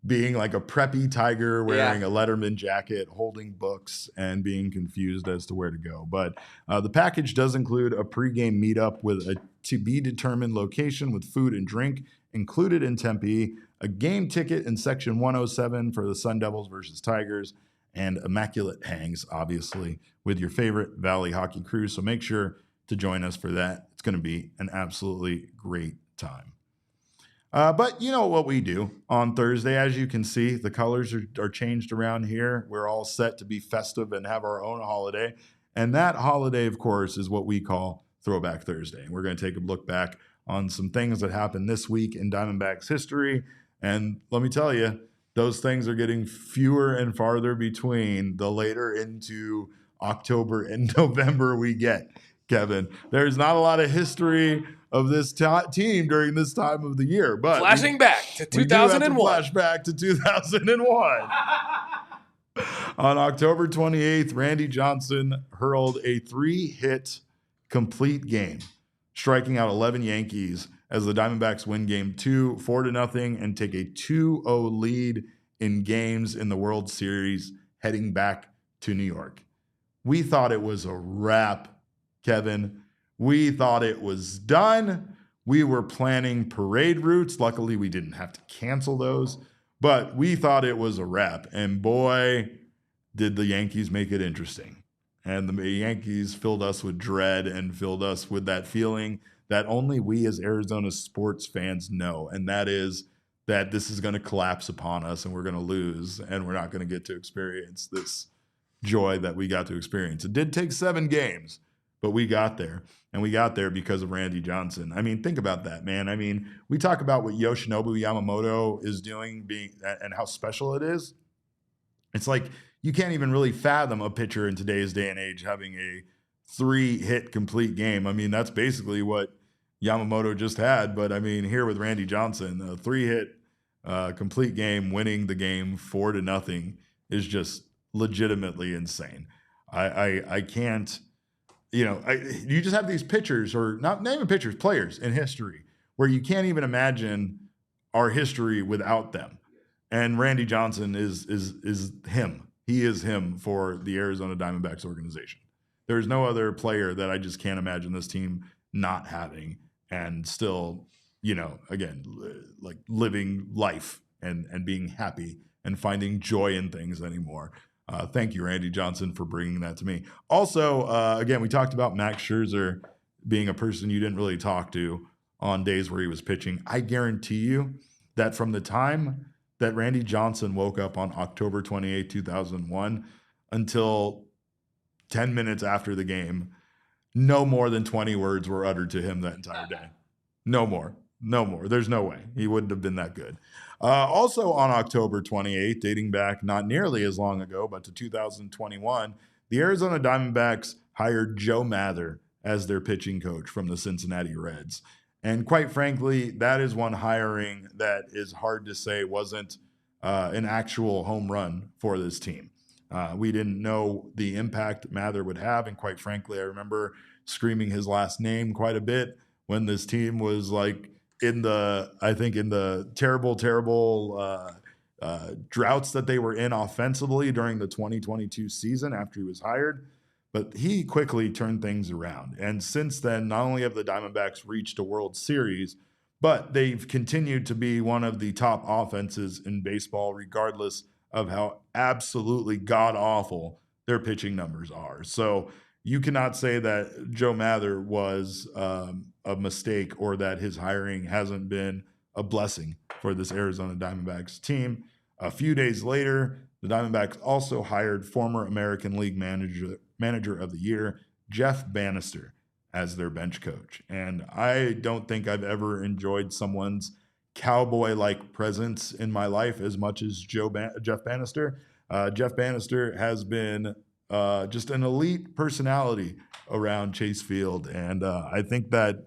being like a preppy tiger wearing a Letterman jacket, holding books, and being confused as to where to go. But the package does include a pregame meetup with a to-be-determined location with food and drink included in Tempe, a game ticket in Section 107 for the Sun Devils versus Tigers, and immaculate hangs, obviously, with your favorite Valley hockey crew. So make sure to join us for that. It's going to be an absolutely great time. But you know what we do on Thursday. As you can see, the colors are changed around here. We're all set to be festive and have our own holiday. And that holiday, of course, is what we call Throwback Thursday. And we're going to take a look back on some things that happened this week in Diamondbacks history. And let me tell you, those things are getting fewer and farther between the later into October and November we get, Kevin. There's not a lot of history of this team during this time of the year. But flashing back to 2001. Flash back to 2001. On October 28th, Randy Johnson hurled a 3-hit complete game, striking out 11 Yankees as the Diamondbacks win game 2, 4-0, and take a 2-0 lead in games in the World Series heading back to New York. We thought it was a wrap, Kevin. We thought it was done. We were planning parade routes. Luckily, we didn't have to cancel those, but we thought it was a wrap. And boy, did the Yankees make it interesting. And the Yankees filled us with dread and filled us with that feeling that only we as Arizona sports fans know, and that is that this is going to collapse upon us and we're going to lose and we're not going to get to experience this joy that we got to experience. It did take 7 games, but we got there, and we got there because of Randy Johnson. I mean, think about that, man. I mean, we talk about what Yoshinobu Yamamoto is doing and how special it is. It's like you can't even really fathom a pitcher in today's day and age having a 3-hit complete game. I mean, that's basically what Yamamoto just had. But I mean, here with Randy Johnson, a 3-hit complete game, winning the game 4-0 is just legitimately insane. I can't, you just have these pitchers, or not even pitchers, players in history where you can't even imagine our history without them. And Randy Johnson is him. He is him for the Arizona Diamondbacks organization. There's no other player that I just can't imagine this team not having and still, again, like living life and being happy and finding joy in things anymore. Thank you, Randy Johnson, for bringing that to me. Also, again, we talked about Max Scherzer being a person you didn't really talk to on days where he was pitching. I guarantee you that from the time that Randy Johnson woke up on October 28, 2001, until 10 minutes after the game, no more than 20 words were uttered to him that entire day. No more. There's no way. He wouldn't have been that good. Also on October 28th, dating back not nearly as long ago, but to 2021, the Arizona Diamondbacks hired Joe Mather as their pitching coach from the Cincinnati Reds. And quite frankly, that is one hiring that is hard to say wasn't an actual home run for this team. We didn't know the impact Mather would have. And quite frankly, I remember screaming his last name quite a bit when this team was like in the terrible droughts that they were in offensively during the 2022 season after he was hired. But he quickly turned things around. And since then, not only have the Diamondbacks reached a World Series, but they've continued to be one of the top offenses in baseball, regardless of how absolutely god-awful their pitching numbers are. So you cannot say that Joe Mather was a mistake or that his hiring hasn't been a blessing for this Arizona Diamondbacks team. A few days later, the Diamondbacks also hired former American League Manager of the Year, Jeff Bannister, as their bench coach. And I don't think I've ever enjoyed someone's cowboy-like presence in my life as much as Jeff Bannister. Jeff Bannister has been just an elite personality around Chase Field. And I think that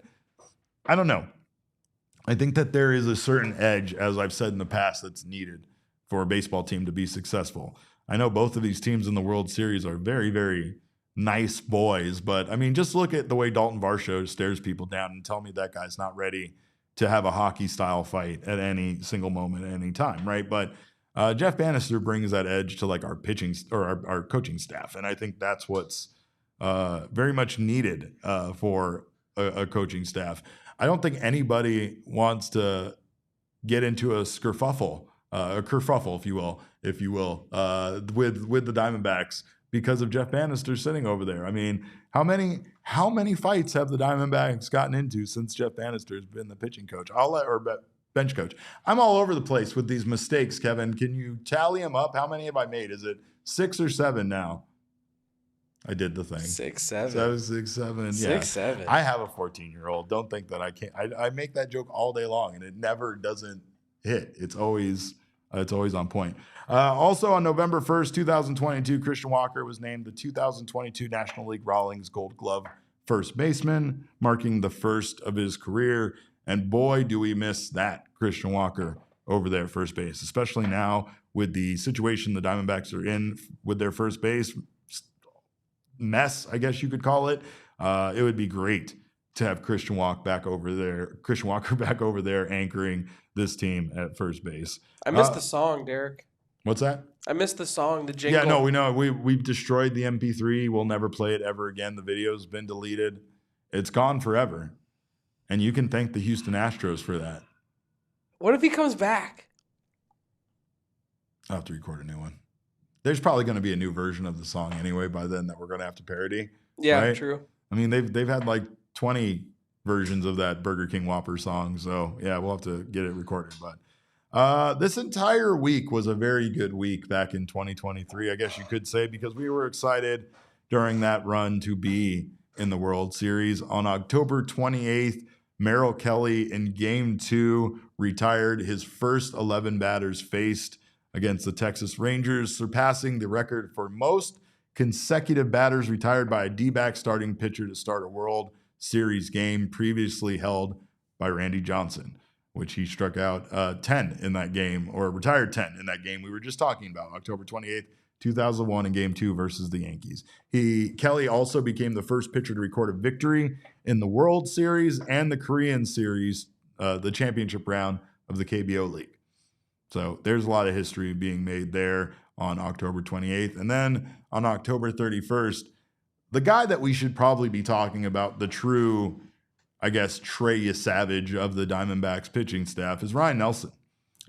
there is a certain edge, as I've said in the past, that's needed for a baseball team to be successful. I know both of these teams in the World Series are very, very nice boys, but I mean, just look at the way Dalton Varsho stares people down and tell me that guy's not ready to have a hockey style fight at any single moment at any time, right? But Jeff Bannister brings that edge to like our pitching or our coaching staff, and I think that's what's very much needed for a coaching staff. I don't think anybody wants to get into a kerfuffle, if you will, with the Diamondbacks because of Jeff Bannister sitting over there. I mean, how many fights have the Diamondbacks gotten into since Jeff Bannister has been the pitching coach? Bench coach. I'm all over the place with these mistakes, Kevin. Can you tally them up? How many have I made? Is it 6 or 7 now? I did the thing. 6'7". 6'7". Yeah. 6'7". I have a 14-year-old. Don't think that I can't. I make that joke all day long, and it never doesn't hit. It's always on point. Also on November 1st, 2022, Christian Walker was named the 2022 National League Rawlings Gold Glove first baseman, marking the first of his career. And boy, do we miss that Christian Walker over there at first base, especially now with the situation the Diamondbacks are in with their first base mess, I guess you could call it. It would be great to have Christian Walker back over there anchoring this team at first base. I missed the song, Derek. What's that? I missed the song, the jingle. Yeah, no, we know. We've destroyed the MP3. We'll never play it ever again. The video's been deleted. It's gone forever. And you can thank the Houston Astros for that. What if he comes back? I'll have to record a new one. There's probably going to be a new version of the song anyway by then that we're going to have to parody. Yeah, right? True. I mean, they've had like 20 versions of that Burger King Whopper song. So, yeah, we'll have to get it recorded. But this entire week was a very good week back in 2023, I guess you could say, because we were excited during that run to be in the World Series. On October 28th, Merrill Kelly in Game 2 retired his first 11 batters faced against the Texas Rangers, surpassing the record for most consecutive batters retired by a Dbacks starting pitcher to start a World Series game, previously held by Randy Johnson, which he struck out 10 in that game, or retired 10 in that game we were just talking about, October 28th, 2001 in Game 2 versus the Yankees. Kelly also became the first pitcher to record a victory in the World Series and the Korean Series, the championship round of the KBO League. So there's a lot of history being made there on October 28th. And then on October 31st, the guy that we should probably be talking about, the true, I guess, Trey Yesavage of the Diamondbacks pitching staff, is Ryan Nelson.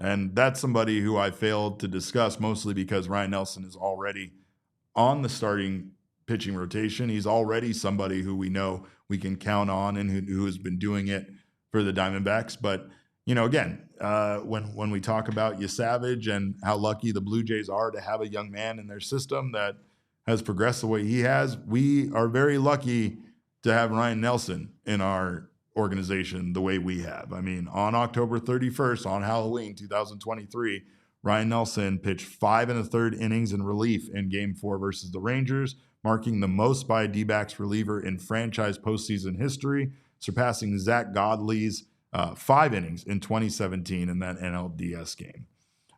And that's somebody who I failed to discuss, mostly because Ryan Nelson is already on the starting pitching rotation. He's already somebody who we know we can count on and who has been doing it for the Diamondbacks. But you know, again, when we talk about Yesavage and how lucky the Blue Jays are to have a young man in their system that has progressed the way he has, we are very lucky to have Ryan Nelson in our organization the way we have. I mean, on October 31st, on Halloween 2023, Ryan Nelson pitched 5 1/3 innings in relief in Game 4 versus the Rangers, marking the most by a Dbacks reliever in franchise postseason history, surpassing Zach Godley's 5 innings in 2017 in that NLDS game.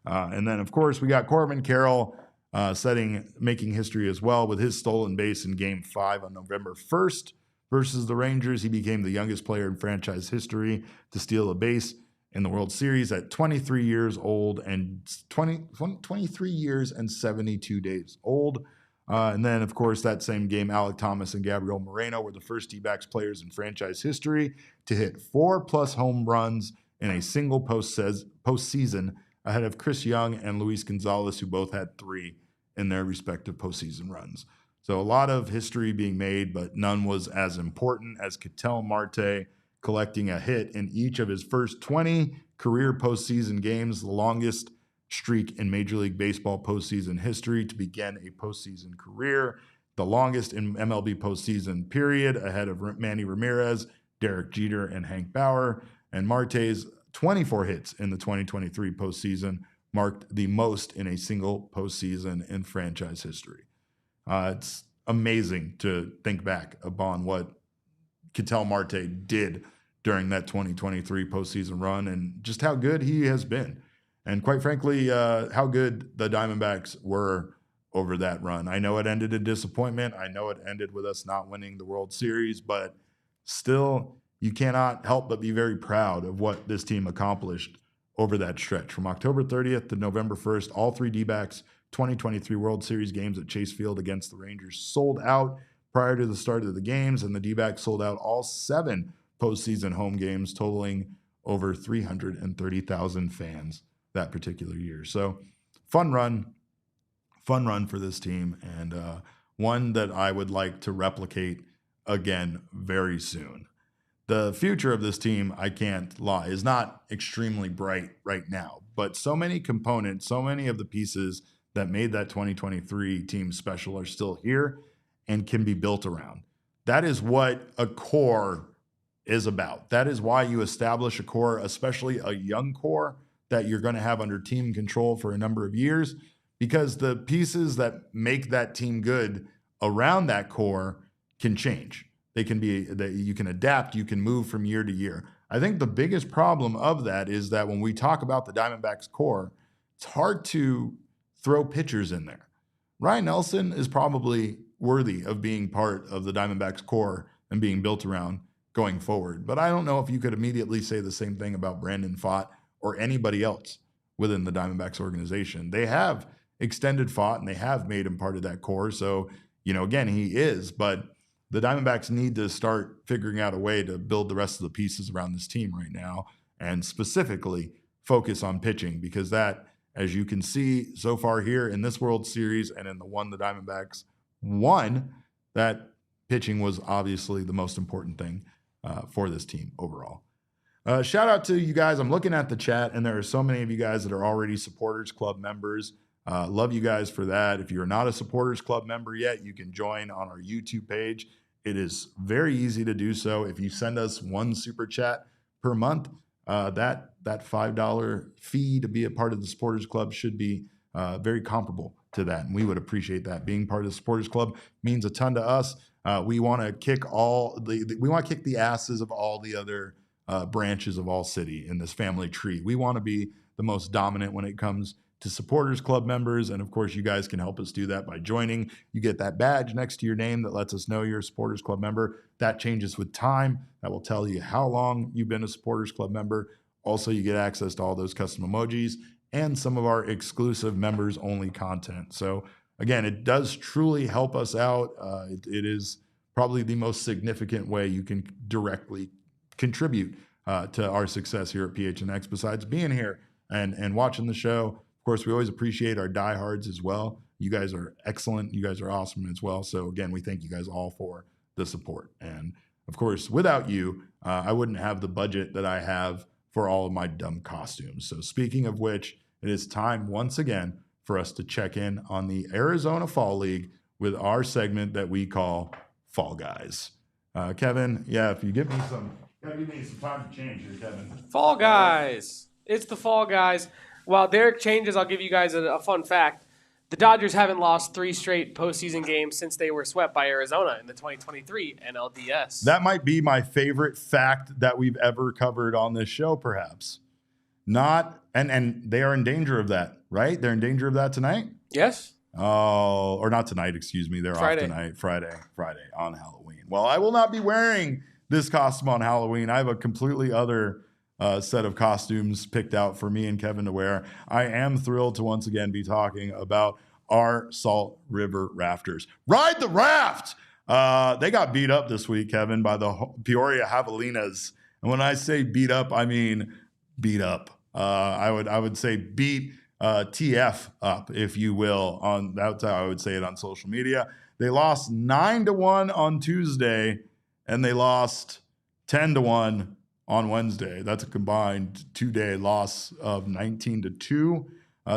And then, of course, we got Corbin Carroll making history as well with his stolen base in Game 5 on November 1st versus the Rangers. He became the youngest player in franchise history to steal a base in the World Series at 23 years old and 23 years and 72 days old. And then, of course, that same game, Alec Thomas and Gabriel Moreno were the first D-backs players in franchise history to hit 4+ home runs in a single postseason, ahead of Chris Young and Luis Gonzalez, who both had 3 in their respective postseason runs. So a lot of history being made, but none was as important as Ketel Marte collecting a hit in each of his first 20 career postseason games, the longest streak in Major League Baseball postseason history to begin a postseason career, the longest in MLB postseason period, ahead of Manny Ramirez, Derek Jeter, and Hank Bauer. And Marte's 24 hits in the 2023 postseason marked the most in a single postseason in franchise history. It's amazing to think back upon what Ketel Marte did during that 2023 postseason run and just how good he has been. And quite frankly, how good the Diamondbacks were over that run. I know it ended in disappointment. I know it ended with us not winning the World Series, but still, you cannot help but be very proud of what this team accomplished over that stretch. From October 30th to November 1st, all 3 D-backs 2023 World Series games at Chase Field against the Rangers sold out prior to the start of the games, and the D-backs sold out all 7 postseason home games, totaling over 330,000 fans that particular year. So fun run for this team, and one that I would like to replicate again very soon. The future of this team, I can't lie, is not extremely bright right now, but so many components, so many of the pieces that made that 2023 team special are still here. and can be built around. That is what a core is about. That is why you establish a core, especially a young core that you're going to have under team control for a number of years, because the pieces that make that team good around that core can change. They can be that you can adapt, you can move from year to year. I think the biggest problem of that is that when we talk about the Diamondbacks core, it's hard to throw pitchers in there. Ryan Nelson is probably worthy of being part of the Diamondbacks core and being built around going forward. But I don't know if you could immediately say the same thing about Brandon Pfaadt or anybody else within the Diamondbacks organization. They have extended Pfaadt and they have made him part of that core. So, again, he is, but the Diamondbacks need to start figuring out a way to build the rest of the pieces around this team right now and specifically focus on pitching, because that, as you can see so far here in this World Series and in the one the Diamondbacks won, that pitching was obviously the most important thing for this team overall. Shout out to you guys. I'm looking at the chat, and there are so many of you guys that are already Supporters Club members. Love you guys for that. If you're not a Supporters Club member yet, you can join on our YouTube page. It is very easy to do so. If you send us one super chat per month, that $5 fee to be a part of the Supporters Club should be very comparable to that, and we would appreciate that. Being part of the Supporters Club means a ton to us. We want to kick the asses of all the other branches of ALLCITY in this family tree. We want to be the most dominant when it comes to Supporters Club members, and of course, you guys can help us do that by joining. You get that badge next to your name that lets us know you're a Supporters Club member. That changes with time. That will tell you how long you've been a Supporters Club member. Also, you get access to all those custom emojis and some of our exclusive members-only content. So again, it does truly help us out. It is probably the most significant way you can directly contribute to our success here at PHNX, besides being here and watching the show. Of course, we always appreciate our diehards as well. You guys are excellent. You guys are awesome as well. So again, we thank you guys all for the support. And of course, without you, I wouldn't have the budget that I have for all of my dumb costumes. So speaking of which, it is time once again for us to check in on the Arizona Fall League with our segment that we call Fall Guys. Kevin, if you give me some time to change here, Kevin. Fall Guys. It's the Fall Guys. While Derek changes, I'll give you guys a fun fact. The Dodgers haven't lost 3 straight postseason games since they were swept by Arizona in the 2023 NLDS. That might be my favorite fact that we've ever covered on this show, perhaps. And they are in danger of that, right? They're in danger of that tonight? Yes. Oh, or not tonight, excuse me. They're Friday. Off tonight, Friday on Halloween. Well, I will not be wearing this costume on Halloween. I have a completely other set of costumes picked out for me and Kevin to wear. I am thrilled to once again be talking about our Salt River Rafters. Ride the raft! They got beat up this week, Kevin, by the Peoria Javelinas. And when I say beat up, I mean beat up. I would say beat TF up, if you will. That's how I would say it on social media. They lost 9-1 on Tuesday, and they lost 10-1 on Wednesday. That's a combined 2-day loss of 19-2.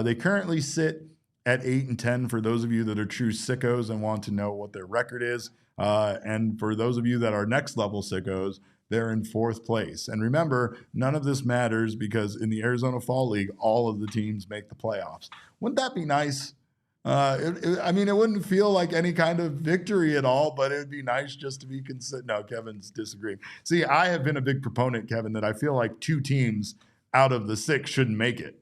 They currently sit at 8-10 for those of you that are true sickos and want to know what their record is. And for those of you that are next level sickos, they're in 4th place. And remember, none of this matters because in the Arizona Fall League, all of the teams make the playoffs. Wouldn't that be nice? It wouldn't feel like any kind of victory at all, but it would be nice just to be considered. No, Kevin's disagreeing. See, I have been a big proponent, Kevin, that I feel like 2 teams out of the 6 shouldn't make it.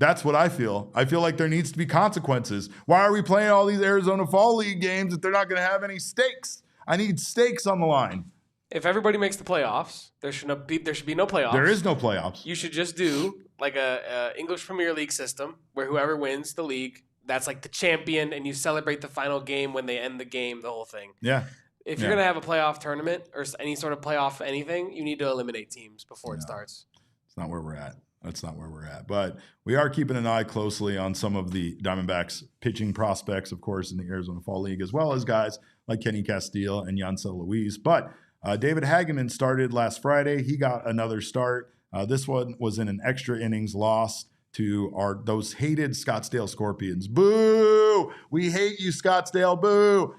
That's what I feel. I feel like there needs to be consequences. Why are we playing all these Arizona Fall League games if they're not going to have any stakes? I need stakes on the line. If everybody makes the playoffs, there should be no playoffs. There is no playoffs. You should just do like a English Premier League system where whoever wins the league, that's like the champion, and you celebrate the final game when they end the game, the whole thing. Yeah. If you're going to have a playoff tournament or any sort of playoff anything, you need to eliminate teams before it starts. It's not where we're at. That's not where we're at. But we are keeping an eye closely on some of the Diamondbacks pitching prospects, of course, in the Arizona Fall League, as well as guys like Kenny Castile and Yancel Luis. But David Hageman started last Friday. He got another start. This one was in an extra innings loss to those hated Scottsdale Scorpions. Boo! We hate you, Scottsdale. Boo!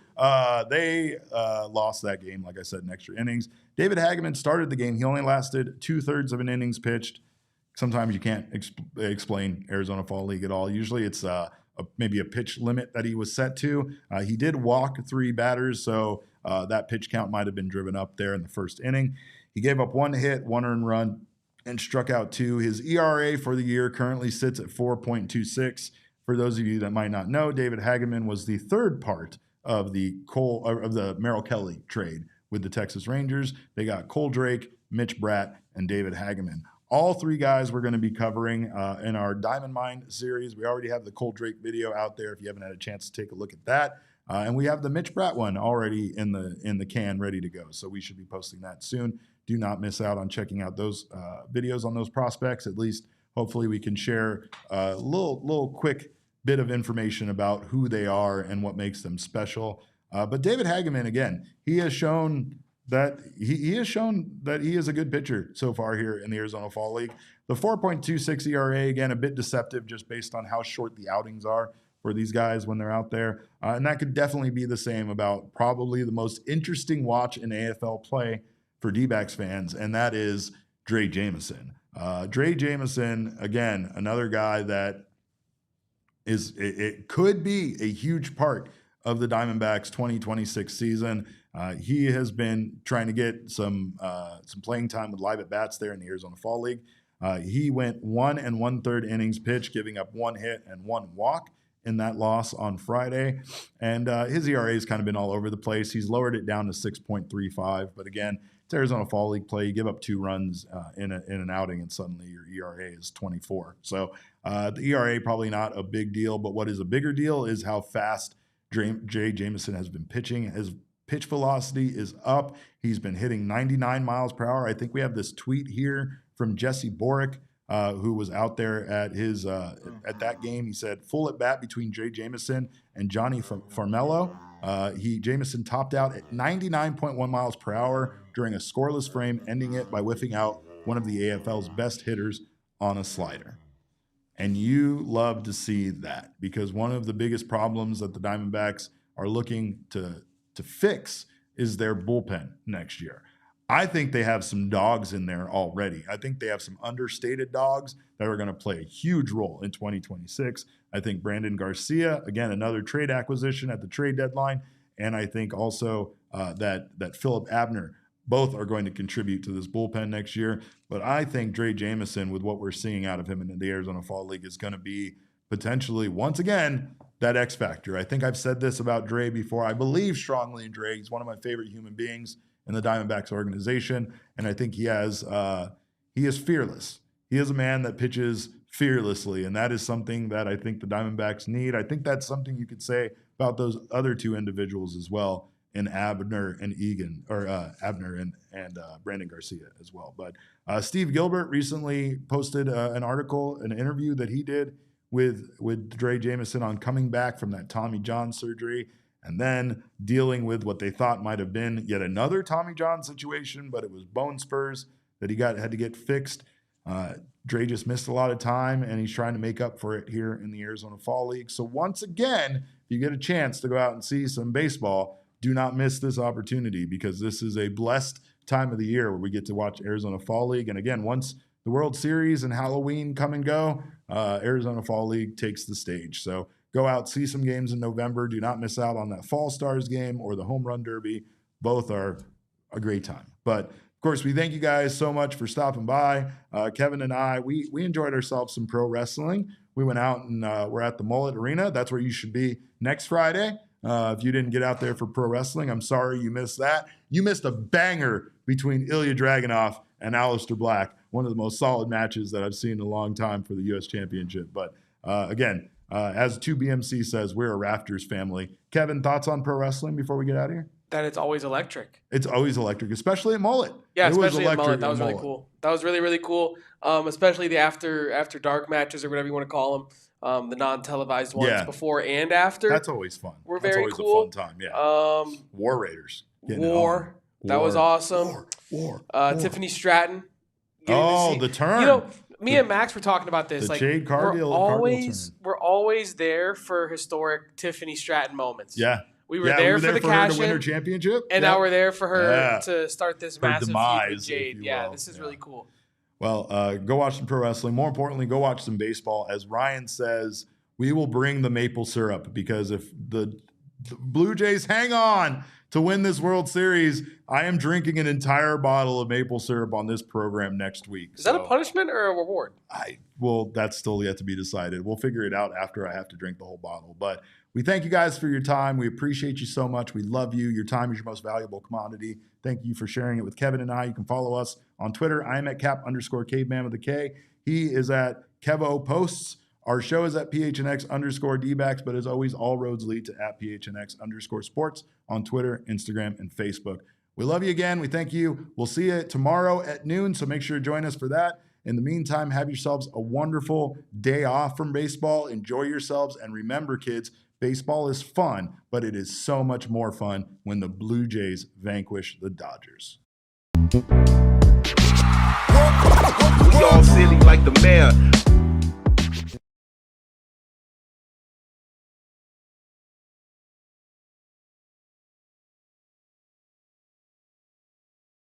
They lost that game, like I said, in extra innings. David Hageman started the game. He only lasted 2/3 of an innings pitched. Sometimes you can't explain Arizona Fall League at all. Usually it's maybe a pitch limit that he was set to. He did walk 3 batters, so that pitch count might have been driven up there in the first inning. He gave up 1 hit, 1 earned run, and struck out 2. His ERA for the year currently sits at 4.26. For those of you that might not know, David Hageman was the third part of the Merrill Kelly trade with the Texas Rangers. They got Cole Drake, Mitch Bratt, and David Hageman. All 3 guys we're going to be covering in our Diamond Mine series. We already have the Cole Drake video out there if you haven't had a chance to take a look at that. And we have the Mitch Bratt one already in the can ready to go. So we should be posting that soon. Do not miss out on checking out those videos on those prospects. At least hopefully we can share a little quick bit of information about who they are and what makes them special. But David Hageman, again, he has shown that he is a good pitcher so far here in the Arizona Fall League. The 4.26 ERA, again, a bit deceptive just based on how short the outings are for these guys when they're out there. And that could definitely be the same about probably the most interesting watch in AFL play for Dbacks fans, and that is Trey Yesavage. Trey Yesavage, again, another guy that it could be a huge part of the Diamondbacks 2026 season. He has been trying to get some playing time with live at bats there in the Arizona Fall League. He went 1 1/3 innings pitched, giving up 1 hit and 1 walk in that loss on Friday. And his ERA has kind of been all over the place. He's lowered it down to 6.35. But again, it's Arizona Fall League play. You give up 2 runs in an outing, and suddenly your ERA is 24. So the ERA probably not a big deal. But what is a bigger deal is how fast Trey Yesavage has been pitching. His pitch velocity is up. He's been hitting 99 miles per hour. I think we have this tweet here from Jesse Borick, who was out there at his at that game. He said, full at bat between Trey Yesavage and Johnny Farmello. Jameson topped out at 99.1 miles per hour during a scoreless frame, ending it by whiffing out one of the AFL's best hitters on a slider. And you love to see that, because one of the biggest problems that the Diamondbacks are looking to fix is their bullpen next year. I think they have some dogs in there already. I think they have some understated dogs that are going to play a huge role in 2026. I think Brandon Garcia, again, another trade acquisition at the trade deadline, and I think also that Philip Abner, both are going to contribute to this bullpen next year. But I think Trey Yesavage, with what we're seeing out of him in the Arizona Fall League, is going to be potentially, once again, that X factor. I think I've said this about Dre before. I believe strongly in Dre. He's one of my favorite human beings in the Diamondbacks organization, and I think he is fearless. He is a man that pitches fearlessly, and that is something that I think the Diamondbacks need. I think that's something you could say about those other 2 individuals as well, in Abner and Egan, or Abner and Brandon Garcia as well. But Steve Gilbert recently posted an article, an interview that he did with Trey Yesavage on coming back from that Tommy John surgery, and then dealing with what they thought might have been yet another Tommy John situation, but it was bone spurs that he had to get fixed. Dre just missed a lot of time, and he's trying to make up for it here in the Arizona Fall League. So once again, if you get a chance to go out and see some baseball, do not miss this opportunity, because this is a blessed time of the year where we get to watch Arizona Fall League. And again, once the World Series and Halloween come and go, Arizona Fall League takes the stage. So go out, see some games in November. Do not miss out on that Fall Stars game or the Home Run Derby. Both are a great time. But of course, we thank you guys so much for stopping by. Kevin and I, we enjoyed ourselves some pro wrestling. We went out and we're at the Mullet Arena. That's where you should be next Friday. If you didn't get out there for pro wrestling, I'm sorry you missed that. You missed a banger between Ilya Dragunov and Aleister Black, one of the most solid matches that I've seen in a long time for the U.S. Championship. But again, as 2BMC says, we're a Rafters family. Kevin, thoughts on pro wrestling before we get out of here? That it's always electric. It's always electric, especially at Mullet. Yeah, especially at Mullet. That was really cool. That was really, really cool. Especially the after dark matches, or whatever you want to call them. The non-televised ones before and after. That's always fun. Were very always cool. A fun time, yeah. War Raiders. That was awesome. War. Tiffany Stratton. The turn. You know, Me and Max were talking about this. The Like, Jade Cargill we're always there for historic Tiffany Stratton moments. Yeah. We were there for the cash her to win her championship. And now we're there for her to start this massive demise, feud with Jade. Yeah, this is really cool. Well, go watch some pro wrestling. More importantly, go watch some baseball. As Ryan says, we will bring the maple syrup, because if the Blue Jays hang on to win this World Series, I am drinking an entire bottle of maple syrup on this program next week. Is that a punishment or a reward? Well, that's still yet to be decided. We'll figure it out after I have to drink the whole bottle. But we thank you guys for your time. We appreciate you so much. We love you. Your time is your most valuable commodity. Thank you for sharing it with Kevin and I. You can follow us on Twitter. I am at Cap_caveman with a K. He is at Kevo Posts. Our show is at PHNX_Dbacks, but as always, all roads lead to at PHNX_sports on Twitter, Instagram, and Facebook. We love you again. We thank you. We'll see you tomorrow at noon, so make sure to join us for that. In the meantime, have yourselves a wonderful day off from baseball. Enjoy yourselves. And remember, kids, baseball is fun, but it is so much more fun when the Blue Jays vanquish the Dodgers. We all silly like the mayor.